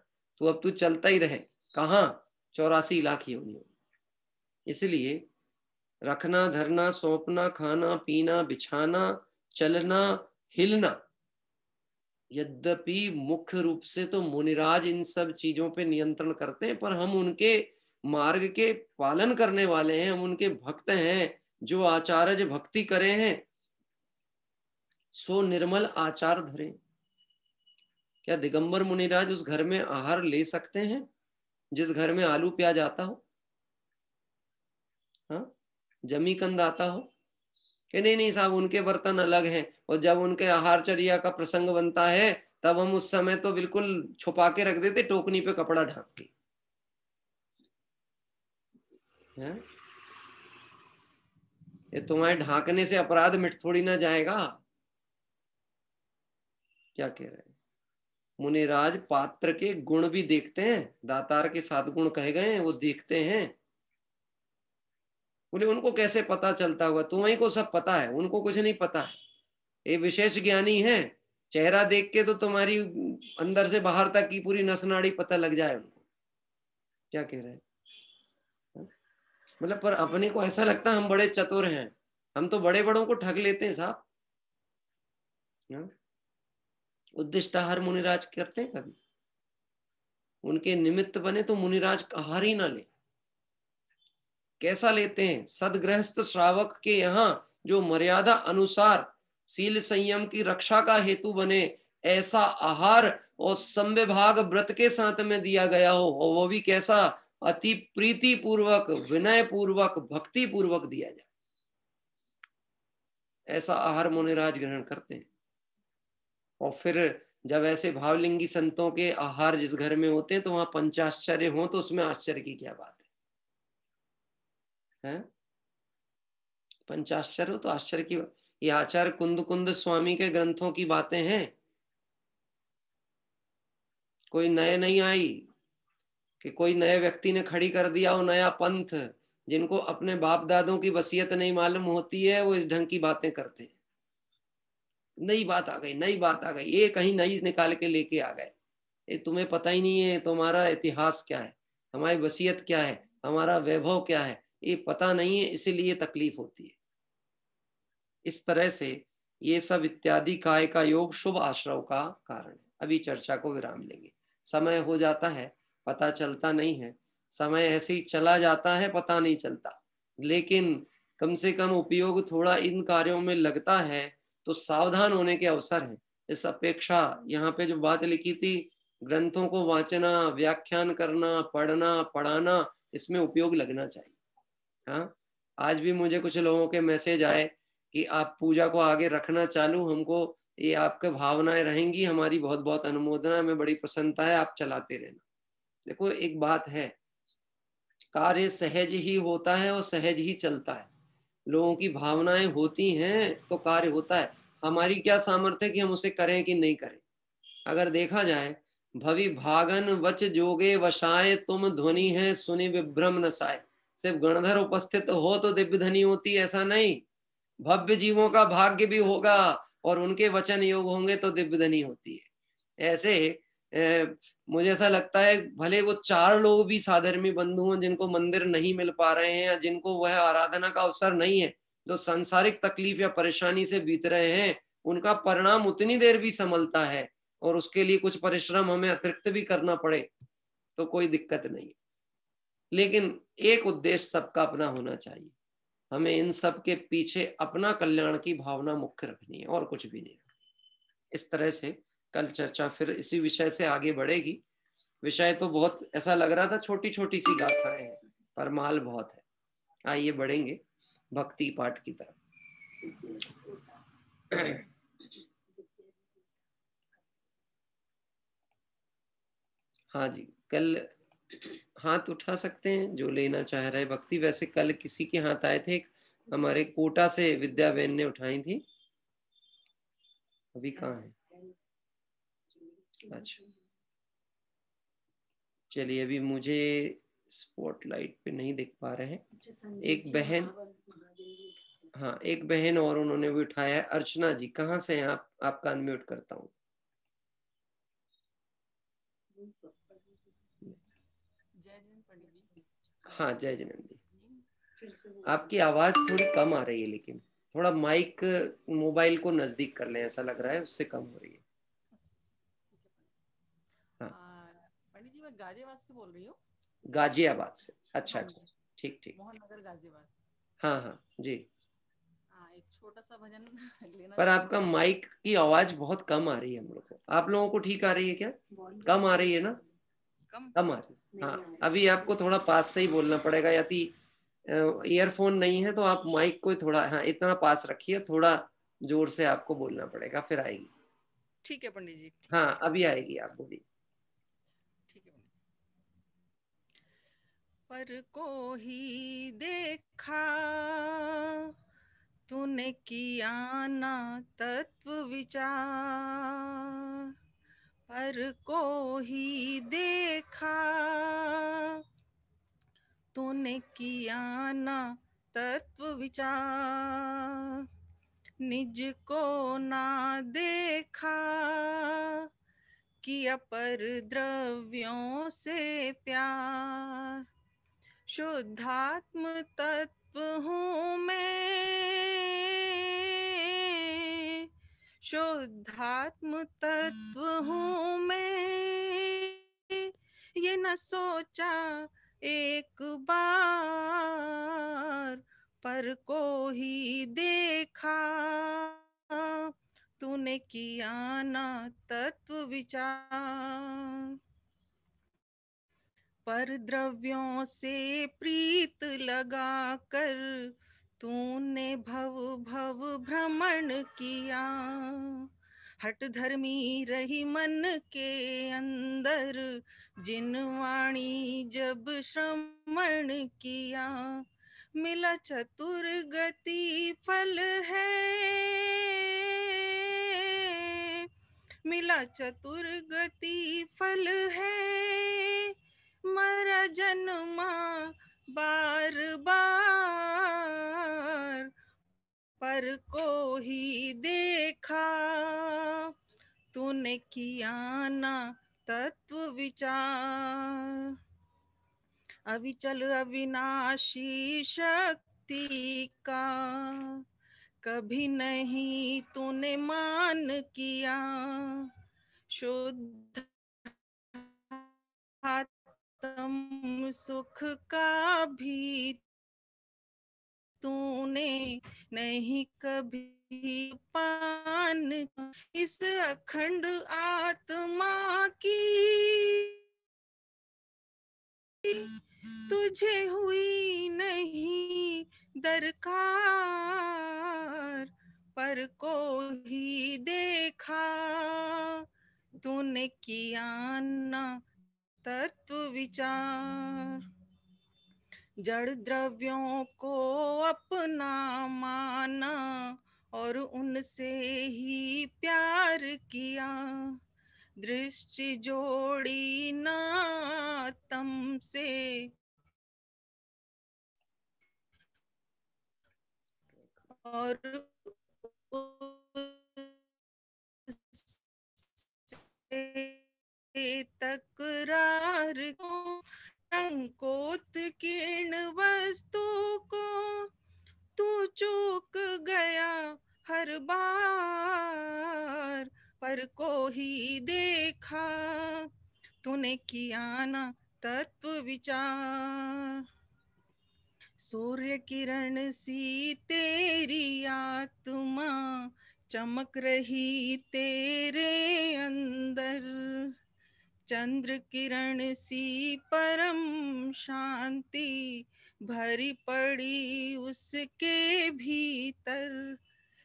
तो अब तू चलता ही रहे, कहाँ? 84 लाख योनियों। इसलिए रखना, धरना, सौंपना, खाना, पीना, बिछाना, चलना, हिलना, यद्यपि मुख्य रूप से तो मुनिराज इन सब चीजों पे नियंत्रण करते हैं, पर हम उनके मार्ग के पालन करने वाले हैं, हम उनके भक्त हैं, जो आचार्य भक्ति करे हैं सो निर्मल आचार धरे। क्या दिगंबर मुनिराज उस घर में आहार ले सकते हैं जिस घर में आलू प्याज आता हो? हाँ, जमी कंद आता हो? कि नहीं नहीं साहब उनके बर्तन अलग हैं, और जब उनके आहारचर्या का प्रसंग बनता है तब हम उस समय तो बिल्कुल छुपा के रख देते, टोकनी पे कपड़ा ढांक के। ये तुम्हारे ढांकने से अपराध मिट थोड़ी ना जाएगा। क्या कह रहे हैं? मुनिराज पात्र के गुण भी देखते हैं, दातार के 7 गुण कहे गए हैं, वो देखते हैं। बोले उनको कैसे पता चलता होगा? तुम्हें को सब पता है, उनको कुछ नहीं पता है, ये विशेष ज्ञानी है। चेहरा देख के तो तुम्हारी अंदर से बाहर तक की पूरी नस नाड़ी पता लग जाए उनको। क्या कह रहे हैं? मतलब पर अपने को ऐसा लगता है हम बड़े चतुर हैं, हम तो बड़े बड़ों को ठग लेते हैं साहब। उद्दिष्टाहार मुनिराज करते हैं कभी? उनके निमित्त बने तो मुनिराज आहार ही ना ले। कैसा लेते हैं? सदगृहस्थ श्रावक के यहाँ जो मर्यादा अनुसार शील संयम की रक्षा का हेतु बने, ऐसा आहार और संविभाग व्रत के साथ में दिया गया हो, और वो भी कैसा? अति प्रीति पूर्वक, विनय पूर्वक, भक्ति पूर्वक दिया जाए, ऐसा आहार मुनिराज ग्रहण करते हैं। और फिर जब ऐसे भावलिंगी संतों के आहार जिस घर में होते हैं तो वहां पंचाश्चर्य हो तो उसमें आश्चर्य की क्या बात है? पंचाश्चर्य हो तो आश्चर्य की बात। ये आचार्य कुंद कुंद स्वामी के ग्रंथों की बातें हैं, कोई नए नहीं आई कि कोई नए व्यक्ति ने खड़ी कर दिया हो नया पंथ। जिनको अपने बाप दादों की वसीयत नहीं मालूम होती है वो इस ढंग की बातें करते हैं। नई बात आ गई, नई बात आ गई, ये कहीं नई निकाल के लेके आ गए। ये तुम्हें पता ही नहीं है तुम्हारा इतिहास क्या है, हमारी वसीयत क्या है, हमारा वैभव क्या है, ये पता नहीं है, इसीलिए तकलीफ होती है। इस तरह से ये सब इत्यादि काय का योग शुभ आश्रव का कारण है। अभी चर्चा को विराम लेंगे। समय हो जाता है, पता चलता नहीं है, समय ऐसे ही चला जाता है, पता नहीं चलता। लेकिन कम से कम उपयोग थोड़ा इन कार्यों में लगता है तो सावधान होने के अवसर है। इस अपेक्षा यहाँ पे जो बात लिखी थी, ग्रंथों को वांचना, व्याख्यान करना, पढ़ना, पढ़ाना, इसमें उपयोग लगना चाहिए। हाँ, आज भी मुझे कुछ लोगों के मैसेज आए कि आप पूजा को आगे रखना चालू, हमको ये आपके भावनाएं रहेंगी, हमारी बहुत बहुत अनुमोदना, हमें बड़ी प्रसन्नता है, आप चलाते रहना। देखो एक बात है, कार्य सहज ही होता है और सहज ही चलता है। लोगों की भावनाएं होती हैं तो कार्य होता है। हमारी क्या सामर्थ्य कि हम उसे करें कि नहीं करें। अगर देखा जाए, भवि भागन वच जोगे वशाए, तुम ध्वनि है सुनि विभ्रम नसाए। सिर्फ गणधर उपस्थित हो तो दिव्य ध्वनि होती, ऐसा नहीं। भव्य जीवों का भाग्य भी होगा और उनके वचन योग होंगे तो दिव्य ध्वनि होती है। ऐसे मुझे ऐसा लगता है भले वो 4 लोग भी साधर्मी बंधु हों जिनको मंदिर नहीं मिल पा रहे हैं या जिनको वह आराधना का अवसर नहीं है, जो सांसारिक तकलीफ या परेशानी से बीत रहे हैं, उनका परिणाम उतनी देर भी संभलता है और उसके लिए कुछ परिश्रम हमें अतिरिक्त भी करना पड़े तो कोई दिक्कत नहीं। लेकिन एक उद्देश्य सबका अपना होना चाहिए, हमें इन सब के पीछे अपना कल्याण की भावना मुख्य रखनी है और कुछ भी नहीं। इस तरह से कल चर्चा फिर इसी विषय से आगे बढ़ेगी। विषय तो बहुत ऐसा लग रहा था छोटी छोटी सी गाथाएं हैं, पर माल बहुत है। आइए बढ़ेंगे भक्ति पाठ की तरफ। हाँ जी, कल हाथ उठा सकते हैं जो लेना चाह रहे भक्ति। वैसे कल किसी के हाथ आए थे, हमारे कोटा से विद्या बहन ने उठाई थी। अभी कहाँ है? अच्छा चलिए, अभी मुझे स्पॉटलाइट पे नहीं देख पा रहे हैं। एक बहन, हाँ एक बहन और उन्होंने भी उठाया है। अर्चना जी कहाँ से हैं आप? आपका अनम्यूट करता हूँ। हाँ जय जिनेन्द्र जी, आपकी आवाज थोड़ी कम आ रही है, लेकिन थोड़ा माइक मोबाइल को नजदीक कर लें, ऐसा लग रहा है उससे कम हो रही है। हाँ पंडित जी मैं गाजियाबाद से बोल रही हूँ। गाजियाबाद से? अच्छा हाँ अच्छा, ठीक ठीक। मोहन नगर गाजियाबाद। हाँ हाँ जी। हाँ एक छोटा सा भजन लेना पर चाहती आपका हूँ। माइक की आवाज बहुत कम आ रही है हम लोग को। आप लोगों को ठीक आ रही है क्या? कम आ रही है ना? कम आ रही है। हाँ अभी आपको थोड़ा पास से ही बोलना पड़ेगा, यदि ईयरफोन नहीं है तो आप माइक को थोड़ा, हाँ इतना पास रखिए, थोड़ा जोर से आपको बोलना पड़ेगा, फिर आएगी। ठीक है पंडित जी। हाँ अभी आएगी, आप बोलिए। ठीक है। पर को ही देखा तूने किया ना तत्व विचार, पर को ही देखा तूने किया ना तत्व विचार, निज को ना देखा किया पर द्रव्यों से प्यार, शुद्धात्म तत्व हूँ मैं, शुद्धात्म तत्व हूँ मैं, ये न सोचा एक बार, पर को ही देखा तूने किया ना तत्व विचार, पर द्रव्यों से प्रीत लगा कर तूने भव भव भ्रमण किया। हट धर्मी रही मन के अंदर जिन वाणी जब श्रवण किया। मिला चतुर गति फल है, मिला चतुर गति फल है, मरा जन्मा बार बार, पर को ही देखा तूने किया ना तत्व विचार। अविचल अविनाशी शक्ति का कभी नहीं तूने मान किया। शुद्ध आत्म सुख का भी तूने नहीं कभी पान। इस अखंड आत्मा की तुझे हुई नहीं दरकार, पर को ही देखा तूने किया ना तत्व विचार। जड़ द्रव्यों को अपना माना और उनसे ही प्यार किया। दृष्टि जोड़ी ना तम से और तकरार को संकोच किरण वस्तु को तू चूक गया हर बार, पर को ही देखा तूने किया ना तत्व विचार। सूर्य किरण सी तेरी आत्मा चमक रही तेरे अंदर। चंद्र किरण सी परम शांति भरी पड़ी उसके भीतर।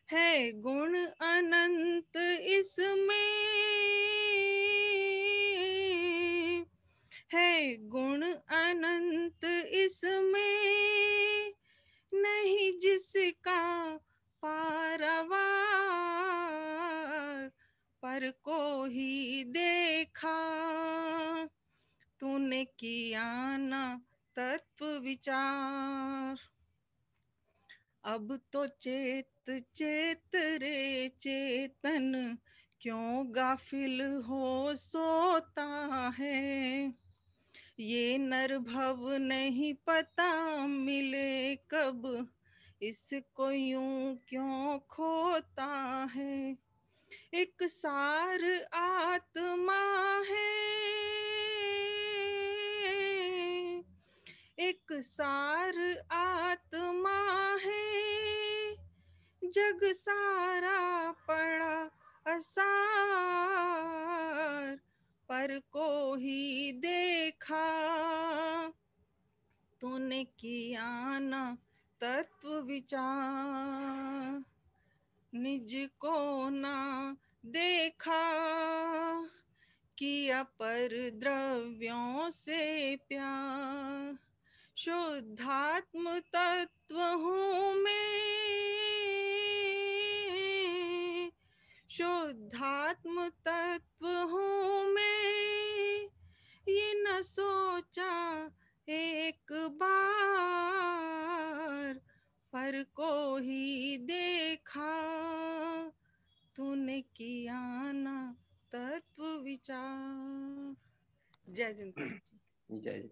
है गुण अनंत इसमें, है गुण अनंत इसमें, नहीं जिसका पारावार, पर को ही देखा तूने किया ना तत्व विचार। अब तो चेत चेत रे चेतन, क्यों गाफिल हो सोता है। ये नर भव नहीं पता मिले कब, इसको यूं क्यों खोता है। एक सार आत्मा है, एक सार आत्मा है, जग सारा पड़ा असार, पर को ही देखा तूने किया ना तत्व विचार। निज को ना देखा किया पर द्रव्यों से प्यार। शुद्धात्म तत्व हूँ मैं, शुद्धात्म तत्व हूँ मैं, ये न सोचा एक बार, पर को ही देखा तूने किया ना तत्व विचार। जय जिंदगी जी। जय।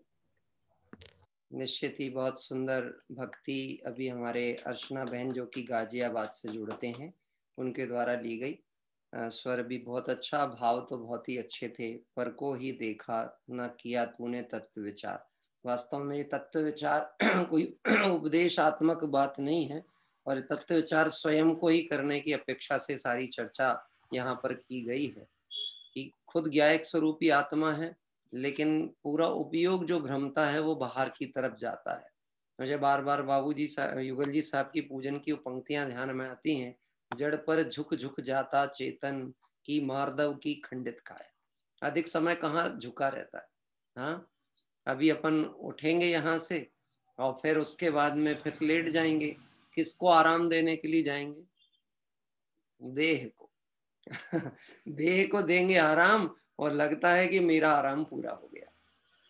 निश्चित ही बहुत सुंदर भक्ति अभी हमारे अर्चना बहन जो कि गाजियाबाद से जुड़ते हैं उनके द्वारा ली गई। स्वर भी बहुत अच्छा, भाव तो बहुत ही अच्छे थे। पर को ही देखा न किया तूने तत्व विचार। वास्तव में ये तत्व विचार कोई उपदेशात्मक बात नहीं है, और तत्व विचार स्वयं को ही करने की अपेक्षा से सारी चर्चा यहाँ पर की गई है कि खुद ज्ञायक स्वरूपी आत्मा है लेकिन पूरा उपयोग जो भ्रमता है वो बाहर की तरफ जाता है। मुझे बार बार बाबूजी साहब, युगल जी साहब की पूजन की वो पंक्तियां ध्यान में आती हैं। जड़ पर झुक झुक जाता चेतन की मार्दव की खंडित काया। अधिक समय कहाँ झुका रहता है। हाँ, अभी अपन उठेंगे यहाँ से और फिर उसके बाद में फिर लेट जाएंगे। किसको आराम देने के लिए जाएंगे? देह को। देह को देंगे आराम और लगता है कि मेरा आराम पूरा हो गया।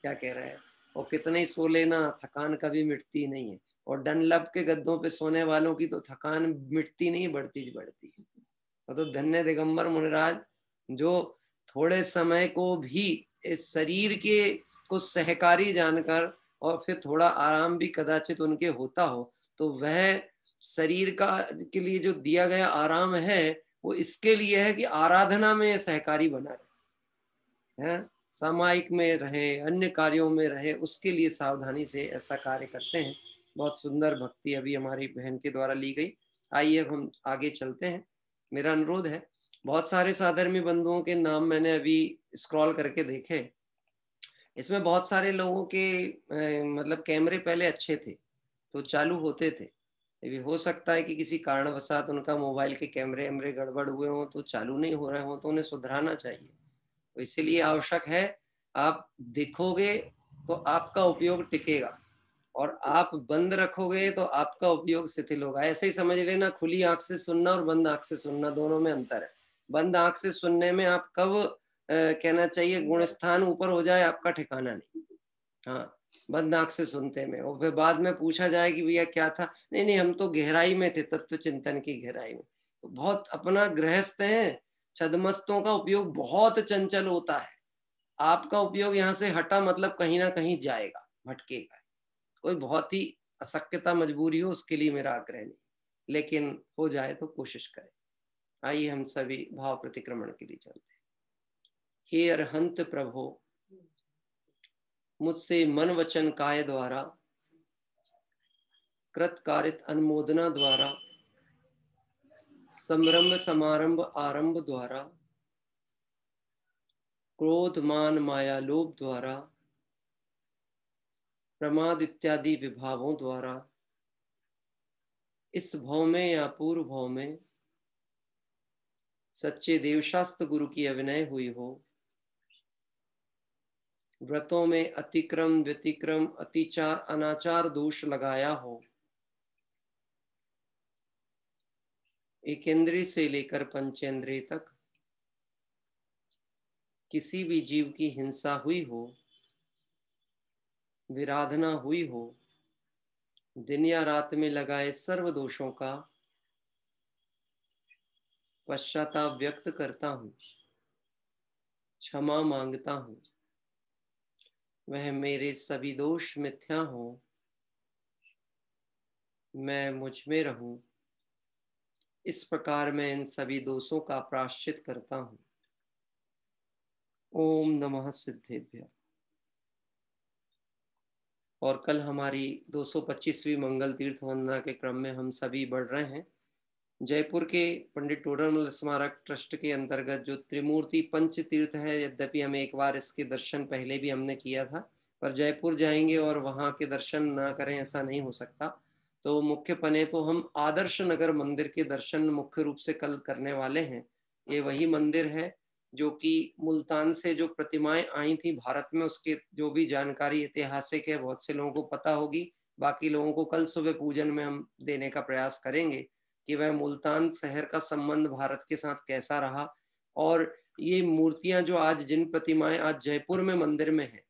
क्या कह रहे हैं? और कितने ही सो लेना, थकान कभी मिटती नहीं है। और डनलप के गद्दों पे सोने वालों की तो थकान मिटती नहीं, बढ़ती बढ़ती है। तो धन्य दिगंबर मुनिराज जो थोड़े समय को भी इस शरीर के को सहकारी जानकर और फिर थोड़ा आराम भी कदाचित उनके होता हो, तो वह शरीर का के लिए जो दिया गया आराम है वो इसके लिए है कि आराधना में सहकारी बना रहे, है सामायिक में रहे, अन्य कार्यों में रहे, उसके लिए सावधानी से ऐसा कार्य करते हैं। बहुत सुंदर भक्ति अभी हमारी बहन के द्वारा ली गई। आइए अब हम आगे चलते हैं। मेरा अनुरोध है, बहुत सारे साधर्मी बंधुओं के नाम मैंने अभी स्क्रॉल करके देखे। इसमें बहुत सारे लोगों के मतलब कैमरे पहले अच्छे थे तो चालू होते थे। ये हो सकता है कि किसी कारणवशात उनका मोबाइल के कैमरे वैमरे गड़बड़ हुए हों तो चालू नहीं हो रहे हों, तो उन्हें सुधराना चाहिए। तो इसीलिए आवश्यक है, आप दिखोगे तो आपका उपयोग टिकेगा और आप बंद रखोगे तो आपका उपयोग शिथिल होगा। ऐसे ही समझ लेना, खुली आंख से सुनना और बंद आंख से सुनना दोनों में अंतर है। बंद आंख से सुनने में आप कब कहना चाहिए गुण स्थान ऊपर हो जाए आपका ठिकाना नहीं। हाँ, बंद आंख से सुनते में और फिर बाद में पूछा जाए कि भैया क्या था, नहीं नहीं हम तो गहराई में थे, तत्व चिंतन की गहराई में। तो बहुत अपना गृहस्थ है, छदमस्तों का उपयोग बहुत चंचल होता है। आपका उपयोग यहाँ से हटा मतलब कहीं ना कहीं जाएगा, भटकेगा। कोई बहुत ही अशक्यता मजबूरी हो उसके लिए मेरा आग्रह नहीं, लेकिन हो जाए तो कोशिश करें। आइए हम सभी भाव प्रतिक्रमण के लिए चलते हैं। हे अरहंत प्रभो, मुझसे मन वचन काय द्वारा कृत कारित अनुमोदना द्वारा संरंभ समारंभ आरंभ द्वारा क्रोध मान माया लोभ द्वारा प्रमाद इत्यादि विभावों द्वारा इस भव में या पूर्व भव में सच्चे देवशास्त्र गुरु की अभिनय हुई हो, व्रतों में अतिक्रम व्यतिक्रम अतिचार अनाचार दोष लगाया हो, एकेंद्रिय से लेकर पंचेंद्रिय तक किसी भी जीव की हिंसा हुई हो, विराधना हुई हो, दिन या रात में लगाए सर्व दोषों का पश्चाताप व्यक्त करता हूँ, क्षमा मांगता हूँ। वह मेरे सभी दोष मिथ्या हो, मैं मुझ में रहूं, इस प्रकार मैं इन सभी दोषों का प्रायश्चित करता हूँ। ओम नमः सिद्धेभ्य। और कल हमारी 225वीं मंगल तीर्थ वंदना के क्रम में हम सभी बढ़ रहे हैं। जयपुर के पंडित टोडरमल स्मारक ट्रस्ट के अंतर्गत जो त्रिमूर्ति पंच तीर्थ है, यद्यपि हम एक बार इसके दर्शन पहले भी हमने किया था, पर जयपुर जाएंगे और वहाँ के दर्शन ना करें ऐसा नहीं हो सकता। तो मुख्य पने तो हम आदर्श नगर मंदिर के दर्शन मुख्य रूप से कल करने वाले हैं। ये वही मंदिर है जो कि मुल्तान से जो प्रतिमाएं आई थी भारत में, उसके जो भी जानकारी ऐतिहासिक है बहुत से लोगों को पता होगी, बाकी लोगों को कल सुबह पूजन में हम देने का प्रयास करेंगे कि वह मुल्तान शहर का संबंध भारत के साथ कैसा रहा। और ये मूर्तियां जो आज जिन प्रतिमाएं आज जयपुर में मंदिर में है,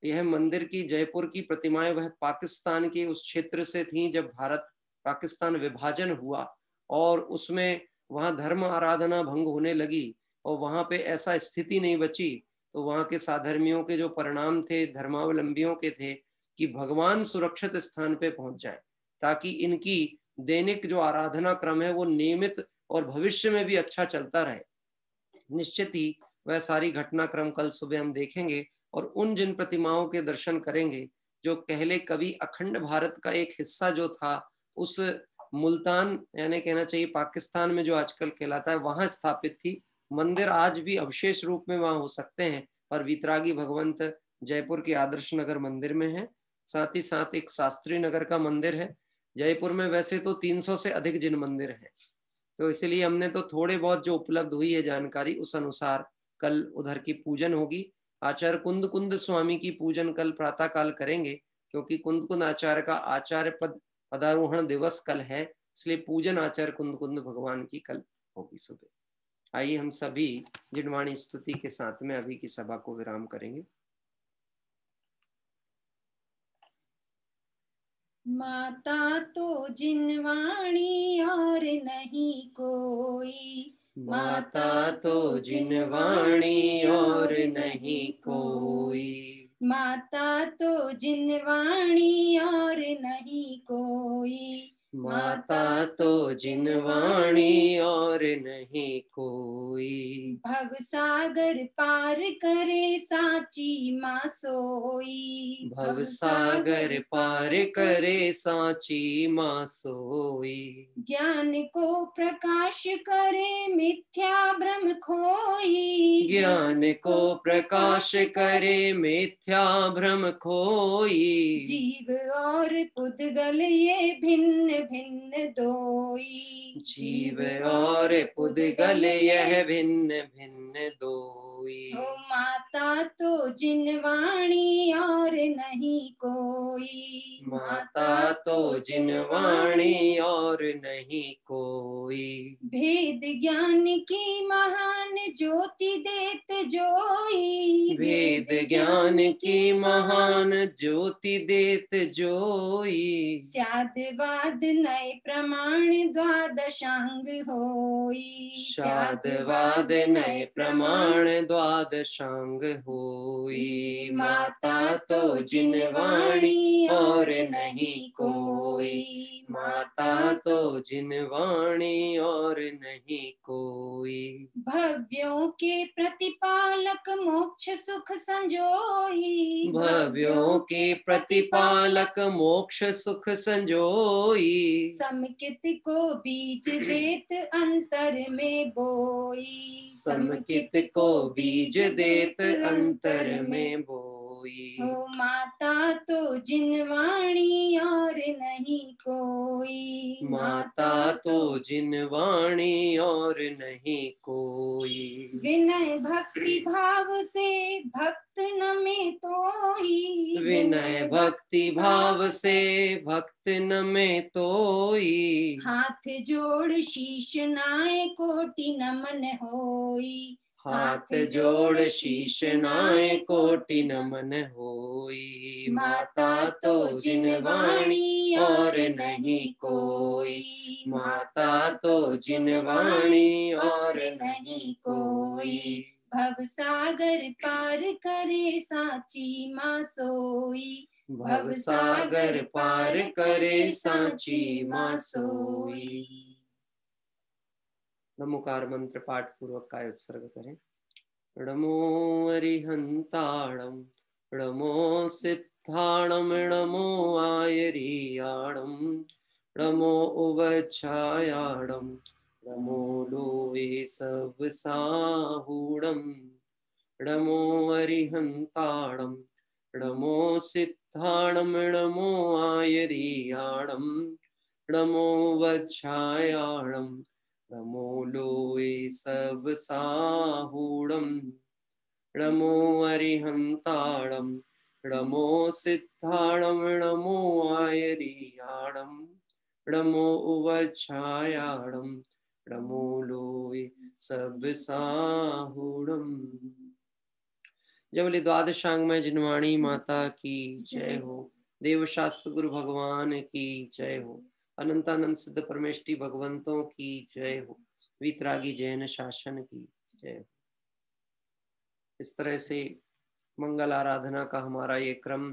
यह मंदिर की जयपुर की प्रतिमाएं वह पाकिस्तान के उस क्षेत्र से थी जब भारत पाकिस्तान विभाजन हुआ और उसमें वहां धर्म आराधना भंग होने लगी और वहां पे ऐसा स्थिति नहीं बची, तो वहां के साधर्मियों के जो परिणाम थे, धर्मावलंबियों के थे कि भगवान सुरक्षित स्थान पे पहुंच जाए ताकि इनकी दैनिक जो आराधना क्रम है वो नियमित और भविष्य में भी अच्छा चलता रहे। निश्चित ही वह सारी घटनाक्रम कल सुबह हम देखेंगे और उन जिन प्रतिमाओं के दर्शन करेंगे जो पहले कभी अखंड भारत का एक हिस्सा जो था उस मुल्तान यानी कहना चाहिए पाकिस्तान में जो आजकल कहलाता है वहां स्थापित थी। मंदिर आज भी अवशेष रूप में वहां हो सकते हैं और वीतरागी भगवंत जयपुर के आदर्श नगर मंदिर में है। साथ ही साथ एक शास्त्री नगर का मंदिर है। जयपुर में वैसे तो 300 से अधिक जिन मंदिर हैं, तो इसलिए हमने तो थोड़े बहुत जो उपलब्ध हुई है जानकारी उस अनुसार कल उधर की पूजन होगी। आचार्य कुंद कुंद स्वामी की पूजन कल प्रातः काल करेंगे, क्योंकि कुंद कुंद आचार्य का आचार्य पद पदारोहण दिवस कल है, इसलिए पूजन आचार्य कुंद कुंद भगवान की कल होगी सुबह। आइए हम सभी जिनवाणी स्तुति के साथ में अभी की सभा को विराम करेंगे। माता तो जिनवाणी और नहीं कोई, माता तो जिनवाणी और नहीं कोई, माता तो जिनवाणी और नहीं कोई, माता तो जिनवाणी और नहीं कोई। भव सागर पार करे साची माँ सोई, भव सागर पार करे साची माँ सोई। ज्ञान को प्रकाश करे मिथ्या भ्रम खोई, ज्ञान को प्रकाश करे मिथ्या भ्रम खोई। जीव और पुद्गल ये भिन्न भिन्न दोई, जीव और पुद्गल यह भिन्न भिन्न दोई। ओ माता तो जिनवाणी और नहीं कोई, माता तो जिनवाणी और नहीं कोई। भेद ज्ञान की महान ज्योति देत जोई, भेद ज्ञान की महान ज्योति देत जोई। स्यादवाद नए प्रमाण द्वादशांग होई, शादवाद नए प्रमाण द्वादशांग होई। माता तो जिनवाणी और नहीं कोई, माता तो जिनवाणी और नहीं कोई। भव्यों के प्रतिपालक मोक्ष सुख संजोई, भव्यों के प्रतिपालक मोक्ष सुख संजोई। समकित को बीज देत अंतर में बोई, समकित को बीज देत अंतर में बोई। हो माता तो जिनवाणी और नहीं कोई, माता तो जिनवाणी और नहीं कोई। विनय भक्ति भाव से भक्त नमे तोई, विनय भक्ति भाव से भक्त नमे तोई। हाथ जोड़ शीश नाय कोटि नमन होई, हाथ जोड़ शीश नाय कोटि नमन होई। माता तो जिनवाणी और नहीं कोई, माता तो जिनवाणी और नहीं कोई। भव सागर पार करे साची माँ सोई, भव सागर पार करे साची माँ सोई। नमोकार मंत्र पाठ पूर्वक काय उत्सर्ग करें। नमो अरिहंताणं नमो सिद्धाणं नमो आयरियाणं नमो उवच्छायाणं नमो लोवे सब साहूणं नमो अरिहंताणं नमो सिद्धाणं नमो आयरियाणं नमो वच्छायाणं नमो लोए सब साहूणं नमो अरिहंताणं नमो सिद्धाणं नमो आयरियाणं नमो उवच्छायाणं नमो लोए सब साहूणं। जय बोले द्वादशांग में जिनवाणी माता की जय हो। देवशास्त्र गुरु भगवान की जय हो। अनंतानंद सिद्ध परमेष्टि भगवंतों की जय हो। वीतरागी जैन शासन की जय हो। इस तरह से मंगल आराधना का हमारा ये क्रम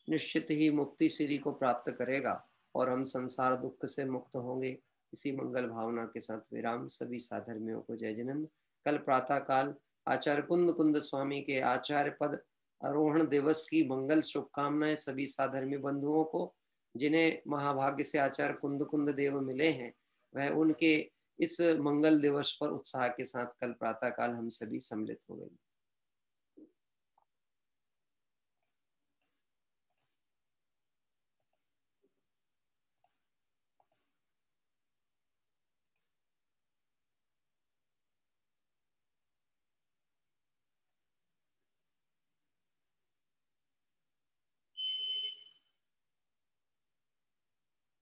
निश्चित ही मुक्ति श्री को प्राप्त करेगा और हम संसार दुख से मुक्त होंगे। इसी मंगल भावना के साथ विराम। सभी साधर्मियों को जय जिनंद। कल प्रातः काल आचार्य कुंद कुंद स्वामी के आचार्य पद आरोहण दिवस की मंगल शुभकामनाएं सभी साधर्मी बंधुओं को। जिन्हें महाभाग्य से आचार्य कुंद कुंद देव मिले हैं, वह उनके इस मंगल दिवस पर उत्साह के साथ कल प्रातः काल हम सभी सम्मिलित हो गए।